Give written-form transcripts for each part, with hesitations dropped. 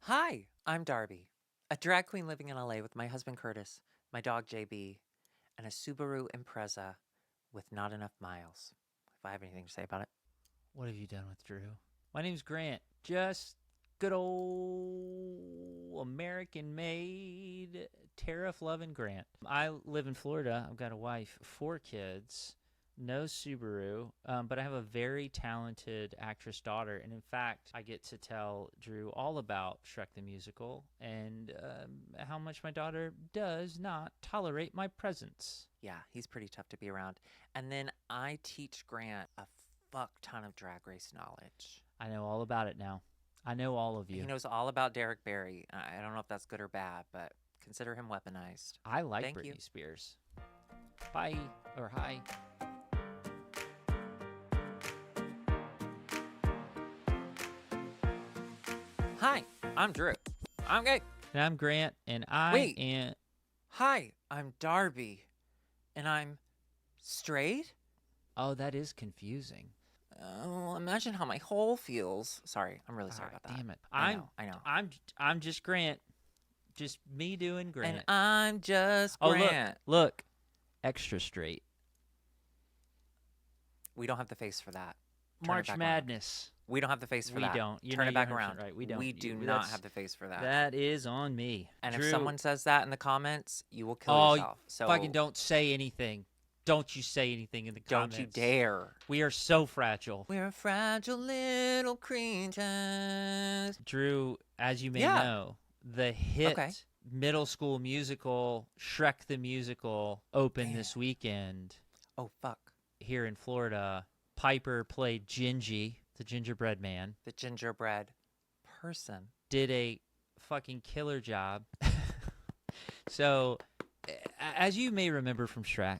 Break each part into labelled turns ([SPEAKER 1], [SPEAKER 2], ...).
[SPEAKER 1] Hi, I'm Darby, a drag queen living in LA with my husband Curtis, my dog JB, and a Subaru Impreza with not enough miles. If I have anything to say about it.
[SPEAKER 2] What have you done with Drew? My name's Grant. Just good old American-made tariff-loving Grant. I live in Florida. I've got a wife, 4 kids, no Subaru, but I have a very talented actress daughter. And in fact, I get to tell Drew all about Shrek the Musical and how much my daughter does not tolerate my presence.
[SPEAKER 1] Yeah, he's pretty tough to be around. And then I teach Grant a fuck ton of drag race knowledge.
[SPEAKER 2] I know all about it now. I know all of you.
[SPEAKER 1] He knows all about Derek Barry. I don't know if that's good or bad, but consider him weaponized.
[SPEAKER 2] I like
[SPEAKER 1] Thank
[SPEAKER 2] Britney
[SPEAKER 1] you.
[SPEAKER 2] Spears. Bye. Or hi.
[SPEAKER 1] Hi, I'm Drew. I'm gay.
[SPEAKER 2] And I'm Grant, and I
[SPEAKER 1] Wait.
[SPEAKER 2] am...
[SPEAKER 1] Hi, I'm Darby. And I'm straight?
[SPEAKER 2] Oh, that is confusing.
[SPEAKER 1] Oh, imagine how my hole feels. Sorry, I'm really sorry about that.
[SPEAKER 2] Damn it.
[SPEAKER 1] I know.
[SPEAKER 2] I'm just Grant. Just me doing Grant.
[SPEAKER 1] And I'm just
[SPEAKER 2] oh,
[SPEAKER 1] Grant.
[SPEAKER 2] look. Extra straight.
[SPEAKER 1] We don't have the face for that.
[SPEAKER 2] March Madness.
[SPEAKER 1] We don't have the face for that.
[SPEAKER 2] We don't.
[SPEAKER 1] Turn it back around.
[SPEAKER 2] Right. We don't.
[SPEAKER 1] We do not have the face for that.
[SPEAKER 2] That is on me.
[SPEAKER 1] And
[SPEAKER 2] Drew,
[SPEAKER 1] if someone says that in the comments, you will kill yourself. So
[SPEAKER 2] fucking don't say anything. Don't you say anything in the comments.
[SPEAKER 1] Don't you dare.
[SPEAKER 2] We are so fragile.
[SPEAKER 1] We're fragile little creatures.
[SPEAKER 2] Drew, as you may know, the hit middle school musical Shrek the Musical opened this weekend.
[SPEAKER 1] Oh, fuck.
[SPEAKER 2] Here in Florida. Piper played Gingy, the gingerbread man.
[SPEAKER 1] The gingerbread person.
[SPEAKER 2] Did a fucking killer job. So, as you may remember from Shrek,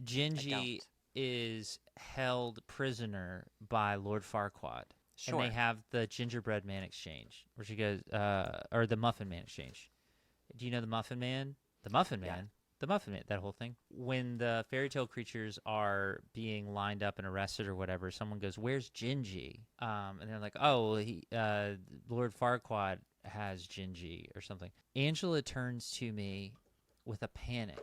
[SPEAKER 2] Gingy is held prisoner by Lord Farquaad.
[SPEAKER 1] Sure.
[SPEAKER 2] And they have the gingerbread man exchange, where she goes, or the muffin man exchange. Do you know the muffin man? The muffin man?
[SPEAKER 1] Yeah.
[SPEAKER 2] The muffin man, that whole thing. When the fairy tale creatures are being lined up and arrested or whatever, someone goes, "Where's Gingy?" And they're like, "Oh, Lord Farquaad has Gingy," or something. Angela turns to me with a panic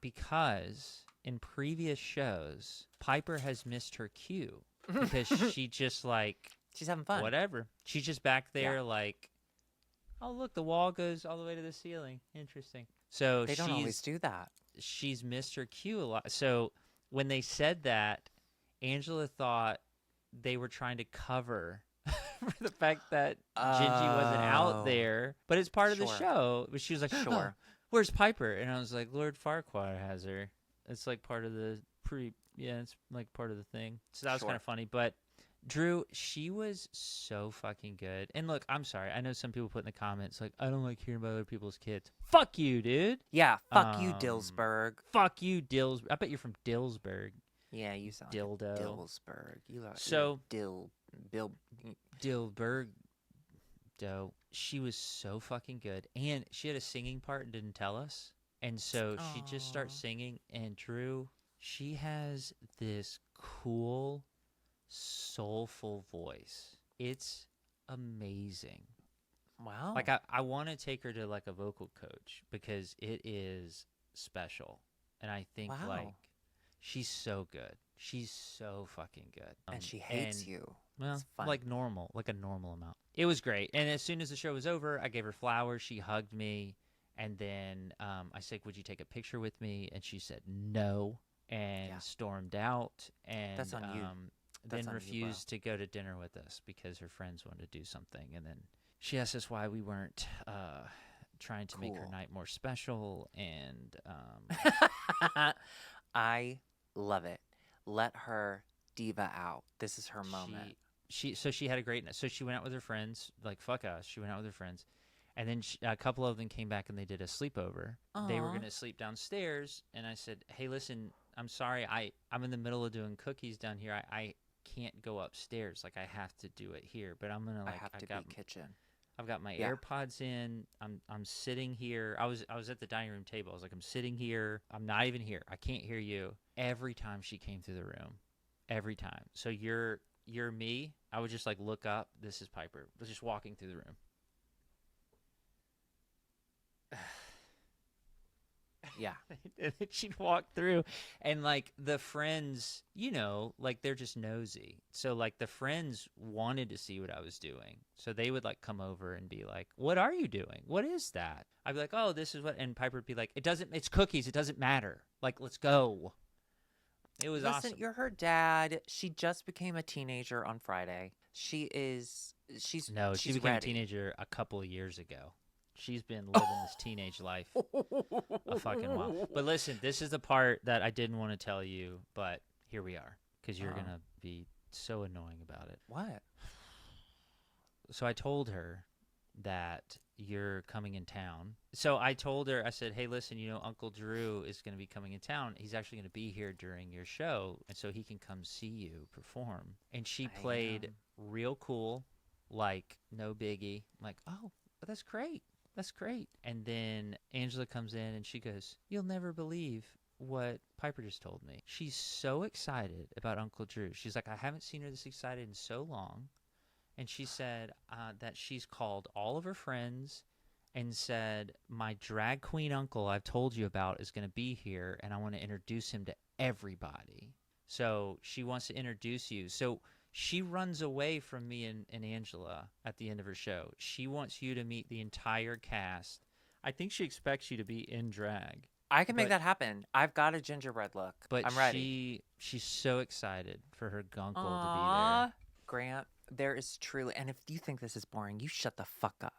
[SPEAKER 2] because in previous shows, Piper has missed her cue because she just like...
[SPEAKER 1] She's having fun.
[SPEAKER 2] Whatever. She's just back there like, "Oh, look, the wall goes all the way to the ceiling. Interesting." So
[SPEAKER 1] they don't always do that.
[SPEAKER 2] She's missed her cue a lot. So when they said that, Angela thought they were trying to cover for the fact that Gingy wasn't out there. But it's part of the show. But she was like, "Sure, where's Piper?" And I was like, "Lord Farquaad has her. It's like part of the it's like part of the thing." So that was kind of funny. But Drew, she was so fucking good. And look, I'm sorry. I know some people put in the comments, like, "I don't like hearing about other people's kids." Fuck you, dude.
[SPEAKER 1] Yeah, fuck you, Dillsburg.
[SPEAKER 2] Fuck you, Dillsburg. I bet you're from Dillsburg.
[SPEAKER 1] Yeah, you sound
[SPEAKER 2] Dildo.
[SPEAKER 1] Like Dillsburg. You look
[SPEAKER 2] so
[SPEAKER 1] Dillburg.
[SPEAKER 2] Doe. She was so fucking good. And she had a singing part and didn't tell us. And so she just starts singing. And Drew, she has this cool, soulful voice. It's amazing.
[SPEAKER 1] Wow.
[SPEAKER 2] Like I want to take her to like a vocal coach because it is special. And I think like she's so good. She's so fucking good.
[SPEAKER 1] And she hates you.
[SPEAKER 2] Well, like normal, like a normal amount. It was great. And as soon as the show was over, I gave her flowers. She hugged me. And then I said, "Would you take a picture with me?" And she said no and stormed out. And
[SPEAKER 1] that's on you.
[SPEAKER 2] Then refused to go to dinner with us because her friends wanted to do something. And then she asked us why we weren't trying to make her night more special. And
[SPEAKER 1] I love it. Let her diva out. This is her moment.
[SPEAKER 2] So she had a great night. So she went out with her friends. Like, fuck us. She went out with her friends. And then a couple of them came back and they did a sleepover. Aww. They were going to sleep downstairs. And I said, "Hey, listen, I'm sorry. I'm in the middle of doing cookies down here. I can't go upstairs. Like, I have to do it here. But I'm gonna like
[SPEAKER 1] I have to be kitchen.
[SPEAKER 2] I've got my AirPods in. I'm sitting here. I was at the dining room table. I was like, I'm sitting here. I'm not even here. I can't hear you. Every time she came through the room, every time. So you're me. I would just like look up. This is Piper. Just walking through the room.
[SPEAKER 1] Yeah.
[SPEAKER 2] And then she'd walk through, and like the friends, like they're just nosy. So like the friends wanted to see what I was doing. So they would like come over and be like, "What are you doing? What is that?" I'd be like, "Oh, this is what," and Piper would be like, it's cookies. It doesn't matter. Like, let's go. It was
[SPEAKER 1] Listen,
[SPEAKER 2] awesome.
[SPEAKER 1] you're her dad. She just became a teenager on Friday.
[SPEAKER 2] No, she
[SPEAKER 1] She's
[SPEAKER 2] became a
[SPEAKER 1] ready.
[SPEAKER 2] teenager a couple of years ago. She's been living this teenage life a fucking while. But listen, this is the part that I didn't want to tell you, but here we are, because you're
[SPEAKER 1] Uh-oh.
[SPEAKER 2] going to be so annoying about it.
[SPEAKER 1] What?
[SPEAKER 2] So I told her that you're coming in town. So I told her, I said, hey, listen, Uncle Drew is going to be coming in town. He's actually going to be here during your show, and so he can come see you perform. And she played real cool, like no biggie. I'm like, oh, that's great. That's great. And then Angela comes in and she goes, you'll never believe what Piper just told me. She's so excited about Uncle Drew. She's like, I haven't seen her this excited in so long. And she said that she's called all of her friends and said, my drag queen uncle I've told you about is going to be here, and I want to introduce him to everybody. So she wants to introduce you. So she runs away from me and Angela at the end of her show. She wants you to meet the entire cast. I think she expects you to be in drag.
[SPEAKER 1] I can make that happen. I've got a gingerbread look.
[SPEAKER 2] But
[SPEAKER 1] I'm ready.
[SPEAKER 2] she's so excited for her gunkle to be
[SPEAKER 1] Aww.
[SPEAKER 2] there.
[SPEAKER 1] Grant, there is truly, and if you think this is boring, you shut the fuck up,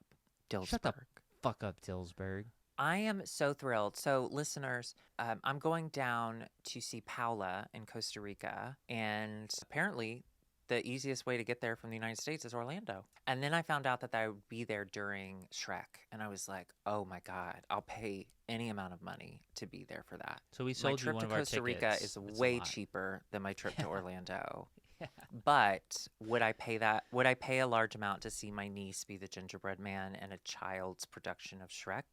[SPEAKER 1] Dillsburg.
[SPEAKER 2] Shut the fuck up, Dillsburg.
[SPEAKER 1] I am so thrilled. So, listeners, I'm going down to see Paula in Costa Rica, and apparently the easiest way to get there from the United States is Orlando. And then I found out that I would be there during Shrek, and I was like, oh my God, I'll pay any amount of money to be there for that.
[SPEAKER 2] So we sold you one of our tickets.
[SPEAKER 1] My trip to Costa Rica is
[SPEAKER 2] It's
[SPEAKER 1] way cheaper than my trip to Orlando.
[SPEAKER 2] Yeah.
[SPEAKER 1] But would I pay that? Would I pay a large amount to see my niece be the gingerbread man in a child's production of Shrek?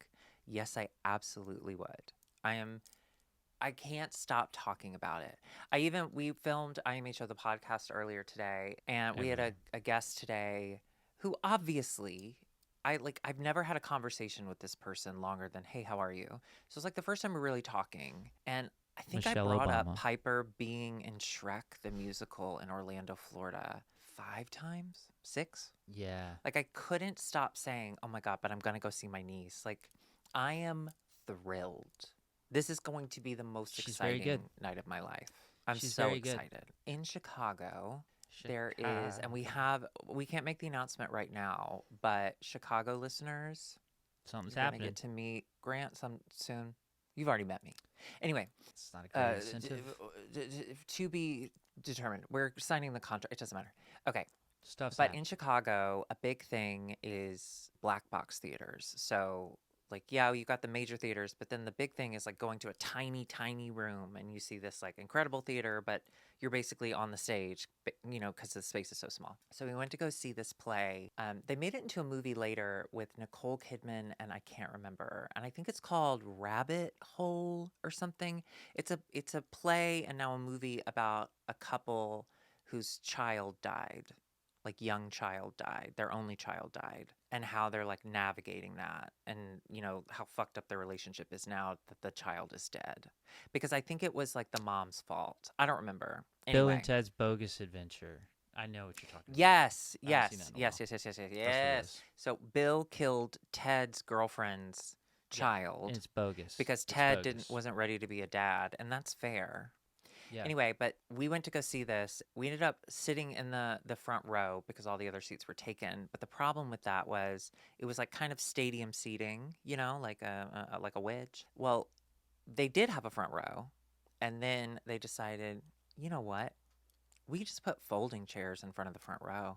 [SPEAKER 1] Yes, I absolutely would. I can't stop talking about it. We filmed IMHO the podcast earlier today, and we had a guest today who obviously I've never had a conversation with this person longer than, hey, how are you? So it's like the first time we're really talking. And I think
[SPEAKER 2] Michelle
[SPEAKER 1] I brought
[SPEAKER 2] Obama.
[SPEAKER 1] up Piper being in Shrek the Musical in Orlando, Florida 5 times? 6?
[SPEAKER 2] Yeah.
[SPEAKER 1] Like I couldn't stop saying, oh my God, but I'm going to go see my niece. Like I am thrilled. This is going to be the most exciting night of my life. I'm so excited. In Chicago, there is, and we can't make the announcement right now, but Chicago listeners,
[SPEAKER 2] something's
[SPEAKER 1] you're
[SPEAKER 2] happening.
[SPEAKER 1] Gonna get to meet Grant soon. You've already met me. Anyway,
[SPEAKER 2] it's not a great incentive.
[SPEAKER 1] To be determined. We're signing the contract. It doesn't matter. Okay.
[SPEAKER 2] But
[SPEAKER 1] in Chicago, a big thing is black box theaters. So like, yeah, you got the major theaters, but then the big thing is like going to a tiny, tiny room and you see this like incredible theater, but you're basically on the stage, because the space is so small. So we went to go see this play. They made it into a movie later with Nicole Kidman and I can't remember. And I think it's called Rabbit Hole or something. It's a play and now a movie about a couple whose child died. Like young child died, their only child died, and how they're like navigating that, and how fucked up their relationship is now that the child is dead, because I think it was like the mom's fault. I don't remember. Anyway.
[SPEAKER 2] Bill and Ted's Bogus Adventure. I know what you're talking about.
[SPEAKER 1] Yes. So Bill killed Ted's girlfriend's child.
[SPEAKER 2] And it's bogus
[SPEAKER 1] because Ted wasn't ready to be a dad, and that's fair. Yeah. Anyway, but we went to go see this. We ended up sitting in the front row because all the other seats were taken. But the problem with that was it was like kind of stadium seating, like a wedge. Well, they did have a front row, and then they decided, you know what? We just put folding chairs in front of the front row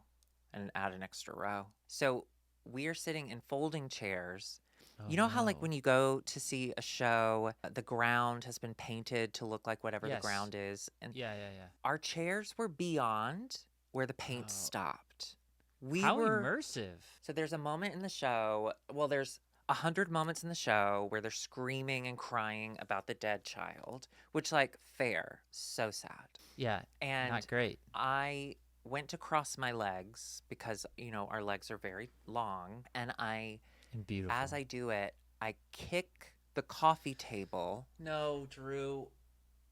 [SPEAKER 1] and add an extra row. So we are sitting in folding chairs. You know how like when you go to see a show, the ground has been painted to look like whatever the ground is? And our chairs were beyond where the paint stopped.
[SPEAKER 2] How immersive.
[SPEAKER 1] So there's a moment in the show, there's 100 moments in the show where they're screaming and crying about the dead child, which like fair, so sad.
[SPEAKER 2] Yeah, and not great.
[SPEAKER 1] I went to cross my legs because, our legs are very long, and beautiful. As I do it, I kick the coffee table
[SPEAKER 2] No, Drew.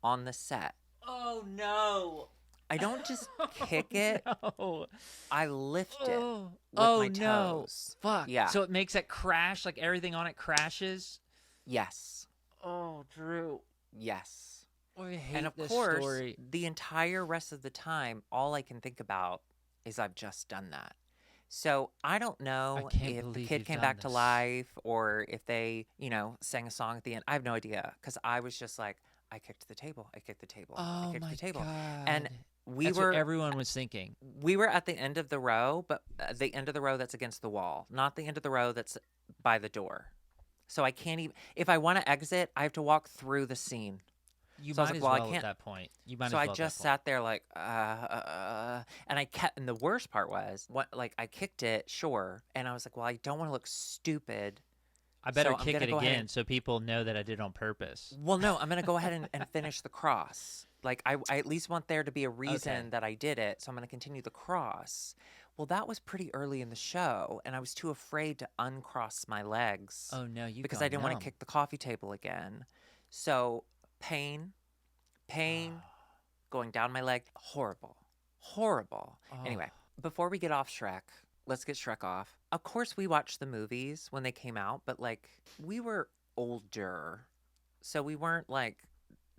[SPEAKER 1] on the set.
[SPEAKER 2] Oh no.
[SPEAKER 1] I don't just
[SPEAKER 2] Oh
[SPEAKER 1] kick it,
[SPEAKER 2] no.
[SPEAKER 1] I lift it
[SPEAKER 2] Oh.
[SPEAKER 1] with
[SPEAKER 2] Oh
[SPEAKER 1] my
[SPEAKER 2] no.
[SPEAKER 1] toes.
[SPEAKER 2] Fuck.
[SPEAKER 1] Yeah.
[SPEAKER 2] So it makes it crash, like everything on it crashes.
[SPEAKER 1] Yes.
[SPEAKER 2] Oh, Drew.
[SPEAKER 1] Yes.
[SPEAKER 2] I
[SPEAKER 1] And
[SPEAKER 2] hate
[SPEAKER 1] of
[SPEAKER 2] this
[SPEAKER 1] course,
[SPEAKER 2] story.
[SPEAKER 1] the entire rest of the time, all I can think about is I've just done that. So I don't
[SPEAKER 2] I
[SPEAKER 1] know
[SPEAKER 2] can't
[SPEAKER 1] if the
[SPEAKER 2] believe
[SPEAKER 1] kid
[SPEAKER 2] you've
[SPEAKER 1] came
[SPEAKER 2] done
[SPEAKER 1] back to
[SPEAKER 2] this.
[SPEAKER 1] life or if they, sang a song at the end. I have no idea because I was just like, I kicked the table. I kicked the table. I
[SPEAKER 2] Oh
[SPEAKER 1] kicked the
[SPEAKER 2] my
[SPEAKER 1] table. And
[SPEAKER 2] god.
[SPEAKER 1] we
[SPEAKER 2] That's what
[SPEAKER 1] were
[SPEAKER 2] everyone was thinking.
[SPEAKER 1] we were at the end of the row, but the end of the row that's against the wall, not the end of the row that's by the door. So I can't even if I want to exit, I have to walk through the scene.
[SPEAKER 2] You
[SPEAKER 1] So I was
[SPEAKER 2] might
[SPEAKER 1] like,
[SPEAKER 2] as
[SPEAKER 1] well, I
[SPEAKER 2] well at
[SPEAKER 1] can't.
[SPEAKER 2] that point. You might
[SPEAKER 1] So
[SPEAKER 2] as
[SPEAKER 1] I
[SPEAKER 2] well at that
[SPEAKER 1] just
[SPEAKER 2] point.
[SPEAKER 1] sat there like, and I kept, and the worst part was, what, like, I kicked it, sure, and I was like, well, I don't want to look stupid,
[SPEAKER 2] I better
[SPEAKER 1] so I'm
[SPEAKER 2] kick
[SPEAKER 1] gonna
[SPEAKER 2] it
[SPEAKER 1] go ahead
[SPEAKER 2] again
[SPEAKER 1] and,
[SPEAKER 2] so people know that I did it on purpose.
[SPEAKER 1] well, no, I'm gonna go ahead and finish the cross. Like, I at least want there to be a reason
[SPEAKER 2] Okay.
[SPEAKER 1] that I did it, so I'm gonna continue the cross. Well, that was pretty early in the show, and I was too afraid to uncross my legs
[SPEAKER 2] Oh no, you've
[SPEAKER 1] because I
[SPEAKER 2] gone
[SPEAKER 1] didn't want to
[SPEAKER 2] numb.
[SPEAKER 1] kick the coffee table again. So pain, pain, going down my leg. Horrible. Horrible.
[SPEAKER 2] Oh.
[SPEAKER 1] Anyway, before we get off Shrek, let's get Shrek off. Of course, we watched the movies when they came out, but like we were older. So we weren't like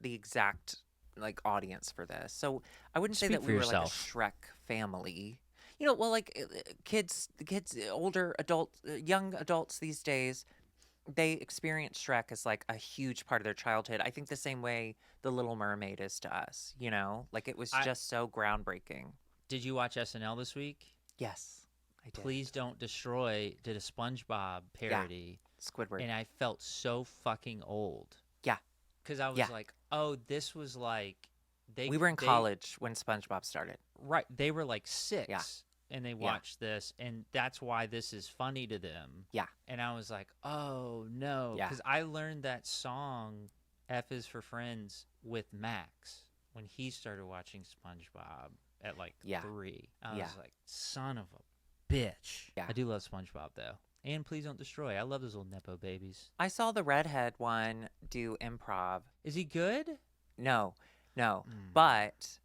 [SPEAKER 1] the exact like audience for this. So I wouldn't say
[SPEAKER 2] Speak
[SPEAKER 1] that
[SPEAKER 2] for
[SPEAKER 1] we were like a
[SPEAKER 2] yourself.
[SPEAKER 1] Shrek family. Well, like kids, older adults, young adults these days, they experience Shrek as like a huge part of their childhood. I think the same way The Little Mermaid is to us, Like it was
[SPEAKER 2] I
[SPEAKER 1] just so groundbreaking.
[SPEAKER 2] Did you watch SNL this week?
[SPEAKER 1] Yes, I did.
[SPEAKER 2] Please Don't Destroy did a SpongeBob
[SPEAKER 1] Yeah,
[SPEAKER 2] parody,
[SPEAKER 1] Squidward.
[SPEAKER 2] and I felt so fucking old.
[SPEAKER 1] Yeah,
[SPEAKER 2] Cuz I
[SPEAKER 1] yeah.
[SPEAKER 2] was like, "Oh, this was like
[SPEAKER 1] We were in
[SPEAKER 2] they
[SPEAKER 1] college when SpongeBob started.
[SPEAKER 2] right, they were like
[SPEAKER 1] Yeah,
[SPEAKER 2] 6 and they
[SPEAKER 1] yeah,
[SPEAKER 2] watched this and that's why this is funny to them."
[SPEAKER 1] yeah,
[SPEAKER 2] And I was like, "Oh, no,"
[SPEAKER 1] yeah.
[SPEAKER 2] cuz I learned that song F is for Friends with Max when he started watching SpongeBob at like
[SPEAKER 1] Yeah,
[SPEAKER 2] 3. I
[SPEAKER 1] yeah,
[SPEAKER 2] was like, "Son of a bitch."
[SPEAKER 1] yeah.
[SPEAKER 2] I do love SpongeBob though. And Please Don't Destroy. I love those little nepo babies.
[SPEAKER 1] I saw the redhead one do improv.
[SPEAKER 2] Is he good?
[SPEAKER 1] No, no.
[SPEAKER 2] Mm,
[SPEAKER 1] But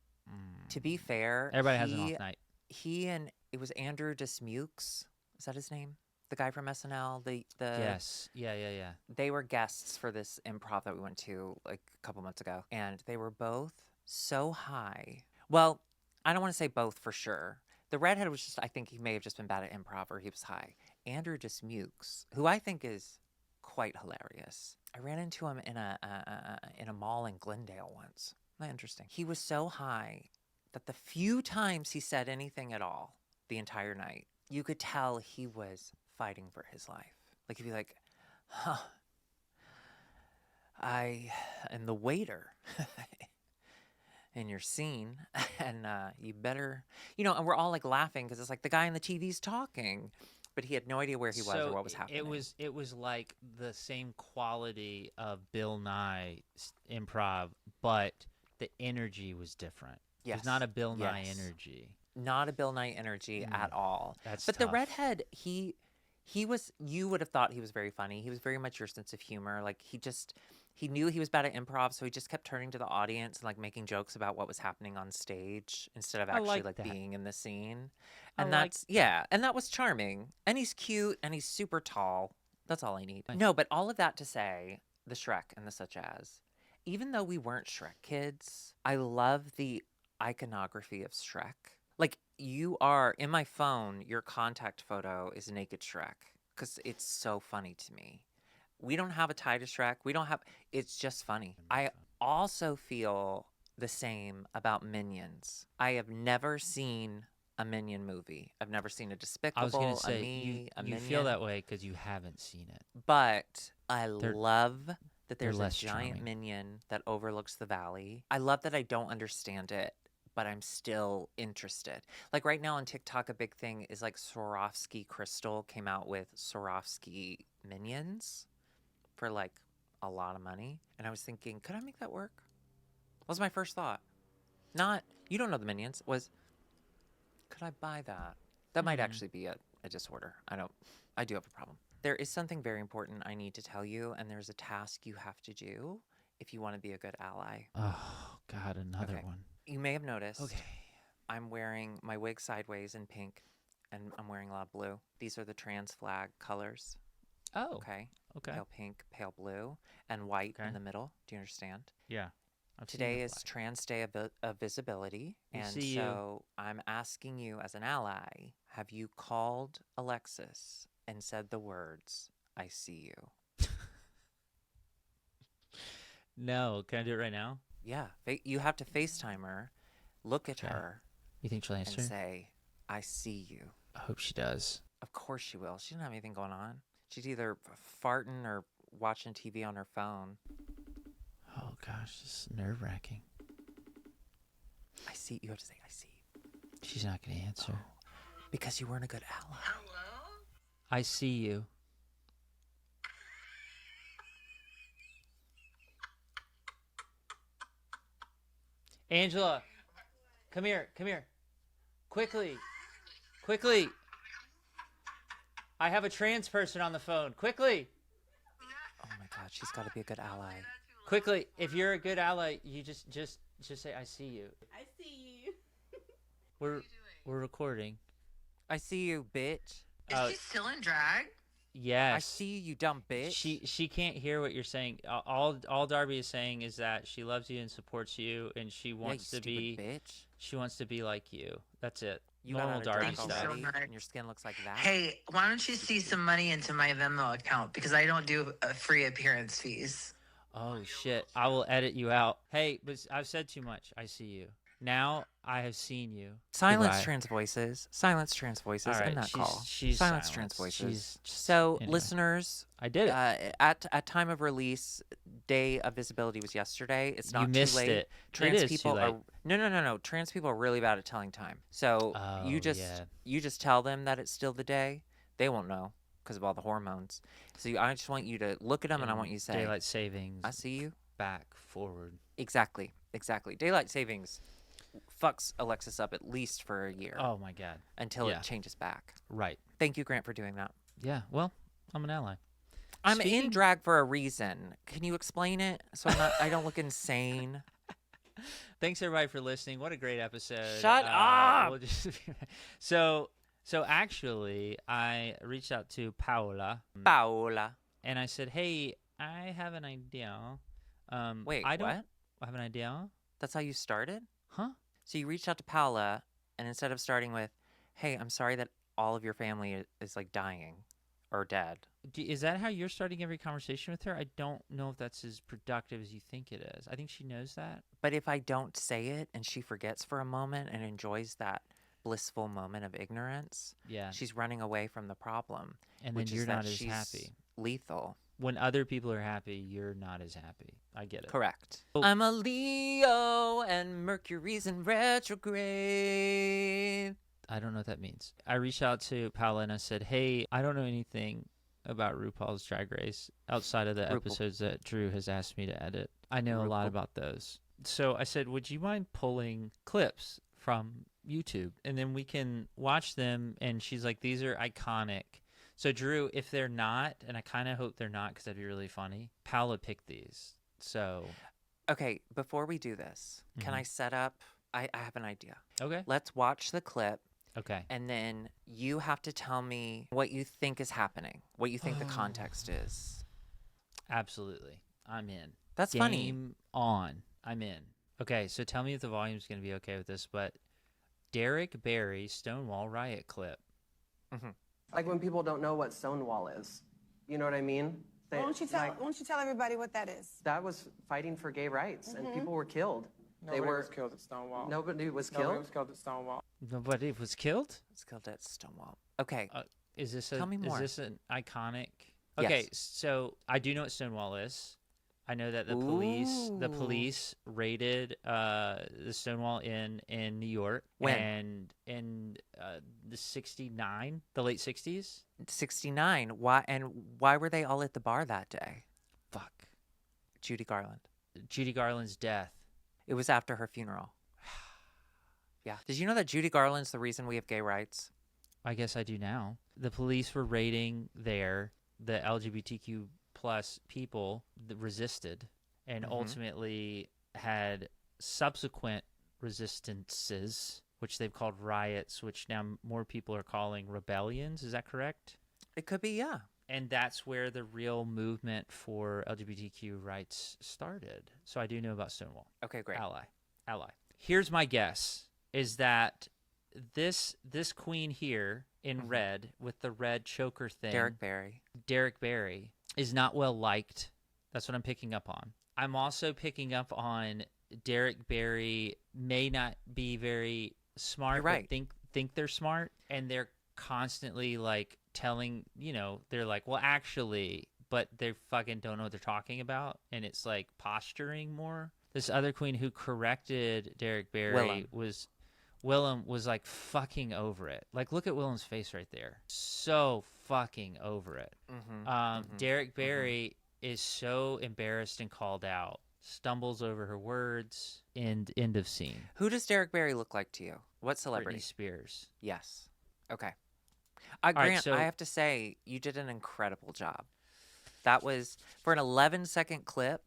[SPEAKER 1] to be
[SPEAKER 2] mm.
[SPEAKER 1] fair,
[SPEAKER 2] Everybody has an off night.
[SPEAKER 1] he and it was Andrew Dismukes. Is that his name? The guy from SNL. The
[SPEAKER 2] Yes. Yeah, yeah, yeah.
[SPEAKER 1] They were guests for this improv that we went to like a couple months ago, and they were both so high. Well, I don't want to say both for sure. The redhead was just, I think he may have just been bad at improv or he was high. Andrew Dismukes, who I think is quite hilarious. I ran into him in a mall in Glendale once. Not interesting. He was so high that the few times he said anything at all the entire night, you could tell he was fighting for his life. Like he'd be like, huh, I am the waiter in your scene, and you better, and we're all like laughing because it's like the guy on the TV's talking, but he had no idea where he was or
[SPEAKER 2] So
[SPEAKER 1] what was happening.
[SPEAKER 2] it was like the same quality of Bill Nye improv, but the energy was different. It was
[SPEAKER 1] Yes.
[SPEAKER 2] not a Bill Nye
[SPEAKER 1] Yes.
[SPEAKER 2] energy.
[SPEAKER 1] Not a Bill Nye energy at all.
[SPEAKER 2] That's
[SPEAKER 1] But the
[SPEAKER 2] tough.
[SPEAKER 1] redhead, he was, you would have thought he was very funny. He was very much your sense of humor. Like he knew he was bad at improv, so he just kept turning to the audience and like making jokes about what was happening on stage instead of
[SPEAKER 2] I
[SPEAKER 1] actually
[SPEAKER 2] like
[SPEAKER 1] like
[SPEAKER 2] that.
[SPEAKER 1] being in the scene.
[SPEAKER 2] I
[SPEAKER 1] And
[SPEAKER 2] like
[SPEAKER 1] that's,
[SPEAKER 2] that.
[SPEAKER 1] yeah, and that was charming. And he's cute and he's super tall. That's all I need.
[SPEAKER 2] Nice.
[SPEAKER 1] No, but all of that to say, the Shrek and the such as, even though we weren't Shrek kids, I love the iconography of Shrek. Like you are in my phone, your contact photo is naked Shrek because it's so funny to me. We don't have a tie to Shrek. We don't have. It's just funny. I also feel the same about Minions. I have never seen a Minion movie. I've never seen a
[SPEAKER 2] I was gonna
[SPEAKER 1] Despicable, a
[SPEAKER 2] say
[SPEAKER 1] Me, a
[SPEAKER 2] you
[SPEAKER 1] Minion.
[SPEAKER 2] feel that way because you haven't seen it.
[SPEAKER 1] But I
[SPEAKER 2] They're
[SPEAKER 1] love that
[SPEAKER 2] they're
[SPEAKER 1] there's a
[SPEAKER 2] less
[SPEAKER 1] giant
[SPEAKER 2] charming.
[SPEAKER 1] minion that overlooks the valley. I love that I don't understand it, but I'm still interested. Like right now on TikTok, a big thing is like Swarovski Crystal came out with Swarovski minions for like a lot of money. And I was thinking, could I make that work? Was my first thought. Not, you don't know the minions, was, could I buy that? That might actually be a disorder. I do have a problem. There is something very important I need to tell you, and there's a task you have to do if you want to be a good ally.
[SPEAKER 2] Oh, God, another
[SPEAKER 1] Okay.
[SPEAKER 2] one.
[SPEAKER 1] You may have noticed
[SPEAKER 2] Okay.
[SPEAKER 1] I'm wearing my wig sideways in pink, and I'm wearing a lot of blue. These are the trans flag colors.
[SPEAKER 2] Oh,
[SPEAKER 1] Okay.
[SPEAKER 2] okay.
[SPEAKER 1] Pale pink, pale blue, and white
[SPEAKER 2] Okay.
[SPEAKER 1] in the middle. Do you understand?
[SPEAKER 2] Yeah. I've seen
[SPEAKER 1] Today
[SPEAKER 2] the
[SPEAKER 1] is
[SPEAKER 2] flag.
[SPEAKER 1] Trans Day of Visibility,
[SPEAKER 2] We
[SPEAKER 1] and
[SPEAKER 2] see you.
[SPEAKER 1] so I'm asking you as an ally, have you called Alexis and said the words, I see you?
[SPEAKER 2] No. Can I do it right now?
[SPEAKER 1] Yeah, you have to FaceTime her, look at
[SPEAKER 2] Okay.
[SPEAKER 1] her,
[SPEAKER 2] You think she'll
[SPEAKER 1] and
[SPEAKER 2] answer?
[SPEAKER 1] say, I see you.
[SPEAKER 2] I hope she does.
[SPEAKER 1] Of course she will. She doesn't have anything going on. She's either farting or watching TV on her phone.
[SPEAKER 2] Oh, gosh, this is nerve-wracking.
[SPEAKER 1] I see. You have to say, I see you.
[SPEAKER 2] She's not going to answer.
[SPEAKER 1] Oh, because you weren't a good ally.
[SPEAKER 3] Hello?
[SPEAKER 2] I see you. Angela, come here. Come here. Quickly. Quickly. I have a trans person on the phone. Quickly.
[SPEAKER 1] Oh my God, she's got to be a good ally.
[SPEAKER 2] Quickly. If you're a good ally, you just say, I see you.
[SPEAKER 3] I see you.
[SPEAKER 2] We're recording.
[SPEAKER 1] I see you, bitch.
[SPEAKER 3] Is she still in drag?
[SPEAKER 2] Yes.
[SPEAKER 1] I see you, you dumb bitch.
[SPEAKER 2] She can't hear what you're saying. All Darby is saying is that she loves you and supports you, and she wants
[SPEAKER 1] you
[SPEAKER 2] to be.
[SPEAKER 1] stupid bitch.
[SPEAKER 2] She wants to be like you. That's it.
[SPEAKER 1] You
[SPEAKER 2] Normal
[SPEAKER 1] got out of
[SPEAKER 2] Darby
[SPEAKER 1] drag
[SPEAKER 2] stuff.
[SPEAKER 1] already,
[SPEAKER 3] So nice.
[SPEAKER 1] and your skin looks like that.
[SPEAKER 3] Hey, why don't you see some money into my Venmo account? Because I don't do free appearance fees.
[SPEAKER 2] Oh shit! I will edit you out. Hey, but I've said too much. I see you. Now I have seen you.
[SPEAKER 1] Silence
[SPEAKER 2] Goodbye.
[SPEAKER 1] trans voices. Silence trans voices
[SPEAKER 2] All right,
[SPEAKER 1] in that call.
[SPEAKER 2] she's
[SPEAKER 1] Silence
[SPEAKER 2] silenced.
[SPEAKER 1] trans voices.
[SPEAKER 2] She's just-
[SPEAKER 1] So,
[SPEAKER 2] anyway.
[SPEAKER 1] listeners,
[SPEAKER 2] I did it.
[SPEAKER 1] at time of release, Day of Visibility was yesterday. It's not
[SPEAKER 2] You missed
[SPEAKER 1] too late.
[SPEAKER 2] it.
[SPEAKER 1] Trans
[SPEAKER 2] It is
[SPEAKER 1] people
[SPEAKER 2] too late.
[SPEAKER 1] are no. Trans people are really bad at telling time. So
[SPEAKER 2] Oh,
[SPEAKER 1] you
[SPEAKER 2] yeah.
[SPEAKER 1] just tell them that it's still the day. They won't know because of all the hormones. So I just want you to look at them, and I want you to say,
[SPEAKER 2] daylight savings.
[SPEAKER 1] "I see you."
[SPEAKER 2] Back forward.
[SPEAKER 1] Exactly. Daylight savings fucks Alexis up at least for a year
[SPEAKER 2] Oh my god.
[SPEAKER 1] until
[SPEAKER 2] yeah.
[SPEAKER 1] it changes back.
[SPEAKER 2] Right.
[SPEAKER 1] Thank you, Grant, for doing that.
[SPEAKER 2] Yeah. Well, I'm an ally.
[SPEAKER 1] I'm in
[SPEAKER 2] Speaking-
[SPEAKER 1] drag for a reason. Can you explain it so I don't look insane?
[SPEAKER 2] Thanks everybody for listening. What a great episode.
[SPEAKER 1] Shut up!
[SPEAKER 2] We'll just so actually, I reached out to Paola.
[SPEAKER 1] Paola.
[SPEAKER 2] And I said, "Hey, I have an idea."
[SPEAKER 1] Wait,
[SPEAKER 2] I don't
[SPEAKER 1] what?
[SPEAKER 2] have an idea.
[SPEAKER 1] That's how you started?
[SPEAKER 2] Huh?
[SPEAKER 1] So you reached out to Paola, and instead of starting with, "Hey, I'm sorry that all of your family is like dying or dead."
[SPEAKER 2] Is that how you're starting every conversation with her? I don't know if that's as productive as you think it is. I think she knows that.
[SPEAKER 1] But if I don't say it and she forgets for a moment and enjoys that blissful moment of ignorance,
[SPEAKER 2] Yeah.
[SPEAKER 1] she's running away from the problem.
[SPEAKER 2] And then
[SPEAKER 1] which is
[SPEAKER 2] you're
[SPEAKER 1] that
[SPEAKER 2] not as
[SPEAKER 1] she's
[SPEAKER 2] happy.
[SPEAKER 1] Lethal.
[SPEAKER 2] When other people are happy, you're not as happy. I get it.
[SPEAKER 1] Correct.
[SPEAKER 2] Oh.
[SPEAKER 1] I'm a Leo and Mercury's in retrograde.
[SPEAKER 2] I don't know what that means. I reached out to Paola and I said, "Hey, I don't know anything about RuPaul's Drag Race outside of the
[SPEAKER 1] RuPaul.
[SPEAKER 2] episodes that Drew has asked me to edit. I know a lot
[SPEAKER 1] RuPaul.
[SPEAKER 2] about those." So I said, "Would you mind pulling clips from YouTube and then we can watch them?" And she's like, "These are iconic." So Drew, if they're not, and I kind of hope they're not because that'd be really funny, Paola picked these. So,
[SPEAKER 1] Okay, before we do this, can
[SPEAKER 2] Mhm.
[SPEAKER 1] I set up? I have an idea.
[SPEAKER 2] okay.
[SPEAKER 1] Let's watch the clip,
[SPEAKER 2] Okay.
[SPEAKER 1] and then you have to tell me what you think is happening, what you think the context is.
[SPEAKER 2] Absolutely. I'm in.
[SPEAKER 1] That's funny.
[SPEAKER 2] Game on. I'm in. Okay, so tell me if the volume's going to be okay with this, but Derek Barry Stonewall Riot clip.
[SPEAKER 4] Like when people don't know what Stonewall is. You know what I mean? They-
[SPEAKER 5] Why don't you tell everybody what that is?
[SPEAKER 4] that was fighting for gay rights, and people were killed.
[SPEAKER 6] Nobody
[SPEAKER 4] they were
[SPEAKER 6] was killed at Stonewall.
[SPEAKER 4] Nobody was
[SPEAKER 6] Nobody
[SPEAKER 4] killed.
[SPEAKER 6] was killed at Stonewall.
[SPEAKER 2] Nobody was killed?
[SPEAKER 1] It's called that Stonewall. Okay,
[SPEAKER 2] Is this
[SPEAKER 1] Tell me more.
[SPEAKER 2] Is this an iconic?
[SPEAKER 1] Yes.
[SPEAKER 2] Okay, so I do know what Stonewall is. I know that the
[SPEAKER 1] Ooh.
[SPEAKER 2] police raided the Stonewall Inn in New York.
[SPEAKER 1] When?
[SPEAKER 2] And in the the late 60s.
[SPEAKER 1] 69. Why were they all at the bar that day?
[SPEAKER 2] Fuck.
[SPEAKER 1] Judy Garland.
[SPEAKER 2] Judy Garland's death.
[SPEAKER 1] It was after her funeral. Yeah. Did you know that Judy Garland's the reason we have gay rights?
[SPEAKER 2] I guess I do now. The police were raiding there. the LGBTQ plus people that resisted and
[SPEAKER 1] Mm-hmm.
[SPEAKER 2] ultimately had subsequent resistances, which they've called riots, which now more people are calling rebellions. Is that correct?
[SPEAKER 1] It could be, yeah.
[SPEAKER 2] And that's where the real movement for LGBTQ rights started. So I do know about Stonewall.
[SPEAKER 1] Okay, great.
[SPEAKER 2] Ally. Here's my guess is that this queen here in red with the red choker thing, Derek Barry, is not well liked. That's what I'm picking up on. I'm also picking up on Derek Barry may not be very smart,
[SPEAKER 1] You're right.
[SPEAKER 2] but think they're smart, and they're constantly like telling, they're like, well, actually, but they fucking don't know what they're talking about, and it's like posturing more. This other queen who corrected Derek Barry Willem was like fucking over it. Like, look at Willem's face right there. So fucking over it. Derek Barry is so embarrassed and called out, stumbles over her words, and end of scene.
[SPEAKER 1] Who does Derek Barry look like to you? What celebrity?
[SPEAKER 2] Britney Spears.
[SPEAKER 1] Yes. Okay. Grant,
[SPEAKER 2] right, so-
[SPEAKER 1] I have to say, you did an incredible job. That was, for an 11-second clip,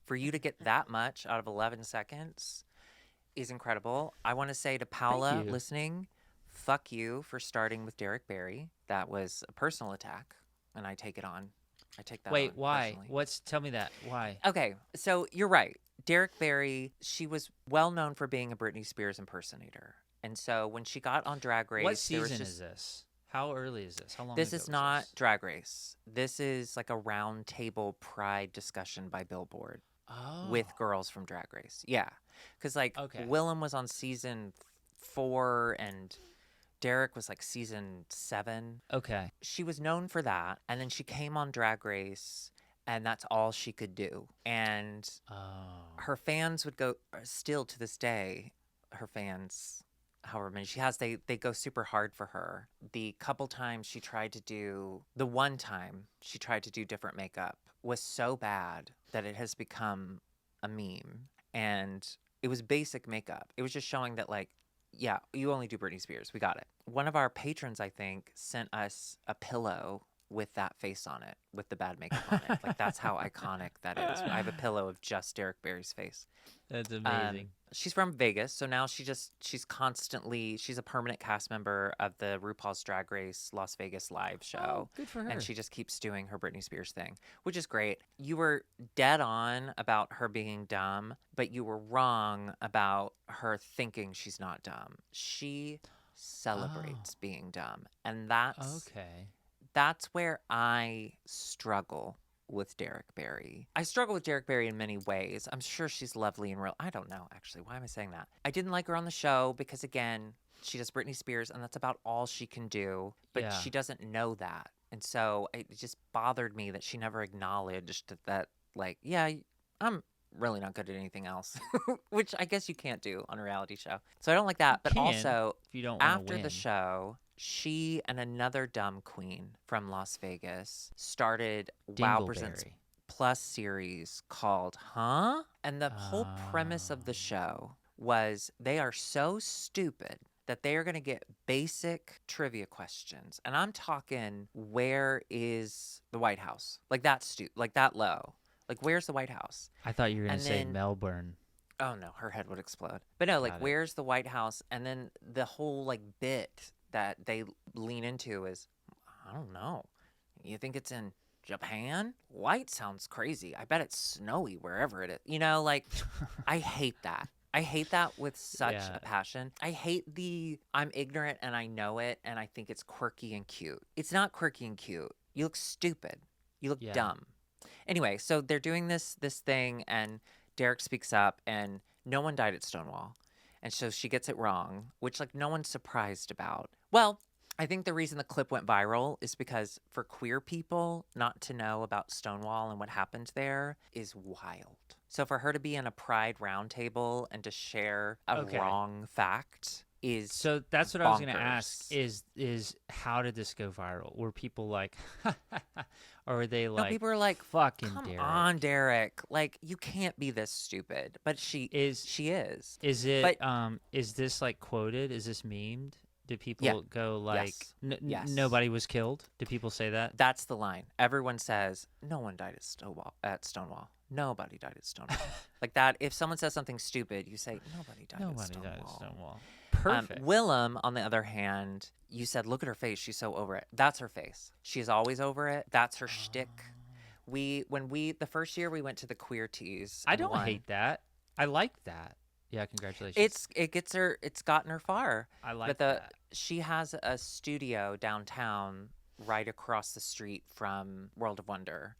[SPEAKER 1] for you to get that much out of 11 seconds is incredible. I want to say to Paula
[SPEAKER 2] you.
[SPEAKER 1] listening, fuck you for starting with Derek Barry. That was a personal attack, and I take it on. I take that
[SPEAKER 2] Wait,
[SPEAKER 1] on
[SPEAKER 2] why?
[SPEAKER 1] personally.
[SPEAKER 2] Tell me that. Why?
[SPEAKER 1] Okay, so you're right. Derek Barry, she was well known for being a Britney Spears impersonator. And so when she got on Drag Race,
[SPEAKER 2] What
[SPEAKER 1] there was
[SPEAKER 2] season
[SPEAKER 1] just,
[SPEAKER 2] is this? How early is this? How long
[SPEAKER 1] this
[SPEAKER 2] ago
[SPEAKER 1] is
[SPEAKER 2] was
[SPEAKER 1] not
[SPEAKER 2] this?
[SPEAKER 1] Drag Race. This is like a round table pride discussion by Billboard with girls from Drag Race. Yeah. Because like
[SPEAKER 2] Okay.
[SPEAKER 1] Willem was on season 4 and Derek was like season 7.
[SPEAKER 2] Okay.
[SPEAKER 1] She was known for that. And then she came on Drag Race and that's all she could do. And her fans would go, still to this day, her fans, however many she has, they go super hard for her. The couple times she tried to do, the one time she tried to do different makeup was so bad that it has become a meme. And it was basic makeup. It was just showing that, like, yeah, you only do Britney Spears. We got it. One of our patrons, I think, sent us a pillow with that face on it, with the bad makeup on it. Like, that's how iconic that is. I have a pillow of just Derek Barry's face.
[SPEAKER 2] That's amazing.
[SPEAKER 1] She's from Vegas, so now she's a permanent cast member of the RuPaul's Drag Race Las Vegas live show.
[SPEAKER 2] Good for her.
[SPEAKER 1] And she just keeps doing her Britney Spears thing, which is great. You were dead on about her being dumb, but you were wrong about her thinking she's not dumb. She celebrates being dumb, and that's where I struggle with Derek Barry. I struggle with Derek Barry in many ways. I'm sure she's lovely and real. I don't know, actually. Why am I saying that? I didn't like her on the show because, again, she does Britney Spears, and that's about all she can do. But
[SPEAKER 2] Yeah.
[SPEAKER 1] she doesn't know that. And so it just bothered me that she never acknowledged that, like, yeah, I'm really not good at anything else, which I guess you can't do on a reality show. So I don't like that. But
[SPEAKER 2] can,
[SPEAKER 1] also,
[SPEAKER 2] if you don't wanna
[SPEAKER 1] after the
[SPEAKER 2] win.
[SPEAKER 1] show, she and another dumb queen from Las Vegas started Wow Presents
[SPEAKER 2] Dingleberry.
[SPEAKER 1] Plus series called Huh? And the whole premise of the show was they are so stupid that they are going to get basic trivia questions. And I'm talking, where is the White House? Like that like that low. Like, where's the White House?
[SPEAKER 2] I thought you were going
[SPEAKER 1] And
[SPEAKER 2] to say
[SPEAKER 1] then-
[SPEAKER 2] Melbourne.
[SPEAKER 1] Oh no, her head would explode. But no, like,
[SPEAKER 2] Got it.
[SPEAKER 1] where's the White House? And then the whole like bit that they lean into is, I don't know. You think it's in Japan? White sounds crazy. I bet it's snowy wherever it is. You know, like, I hate that. I hate that with such
[SPEAKER 2] Yeah.
[SPEAKER 1] a passion. I hate I'm ignorant and I know it and I think it's quirky and cute. It's not quirky and cute. You look stupid. You look
[SPEAKER 2] Yeah.
[SPEAKER 1] dumb. Anyway, so they're doing this thing and Derek speaks up and no one died at Stonewall. And so she gets it wrong, which like no one's surprised about. Well, I think the reason the clip went viral is because for queer people not to know about Stonewall and what happened there is wild. So for her to be in a pride roundtable and to share a
[SPEAKER 2] Okay.
[SPEAKER 1] wrong fact is
[SPEAKER 2] So that's what I was going to ask
[SPEAKER 1] bonkers.
[SPEAKER 2] is how did this go viral? Were people like, or were they
[SPEAKER 1] no,
[SPEAKER 2] like,
[SPEAKER 1] people are like,
[SPEAKER 2] fucking
[SPEAKER 1] come
[SPEAKER 2] Derek?
[SPEAKER 1] on, Derek. Like, you can't be this stupid. But she is.
[SPEAKER 2] Is it,
[SPEAKER 1] But-
[SPEAKER 2] is this like quoted? Is this memed? Did people go like,
[SPEAKER 1] Yes.
[SPEAKER 2] nobody was killed? Did people say that?
[SPEAKER 1] That's the line. Everyone says, no one died at Stonewall. Nobody died at Stonewall. Like that, if someone says something stupid, you say, nobody died at
[SPEAKER 2] Nobody
[SPEAKER 1] Stonewall.
[SPEAKER 2] died at Stonewall. Perfect.
[SPEAKER 1] Willem, on the other hand, you said, look at her face. She's so over it. That's her face. She is always over it. That's her shtick. The first year we went to the Queer Teas.
[SPEAKER 2] I don't hate that. I like that. Yeah, congratulations.
[SPEAKER 1] It's gotten her far.
[SPEAKER 2] I like that.
[SPEAKER 1] She has a studio downtown right across the street from World of Wonder,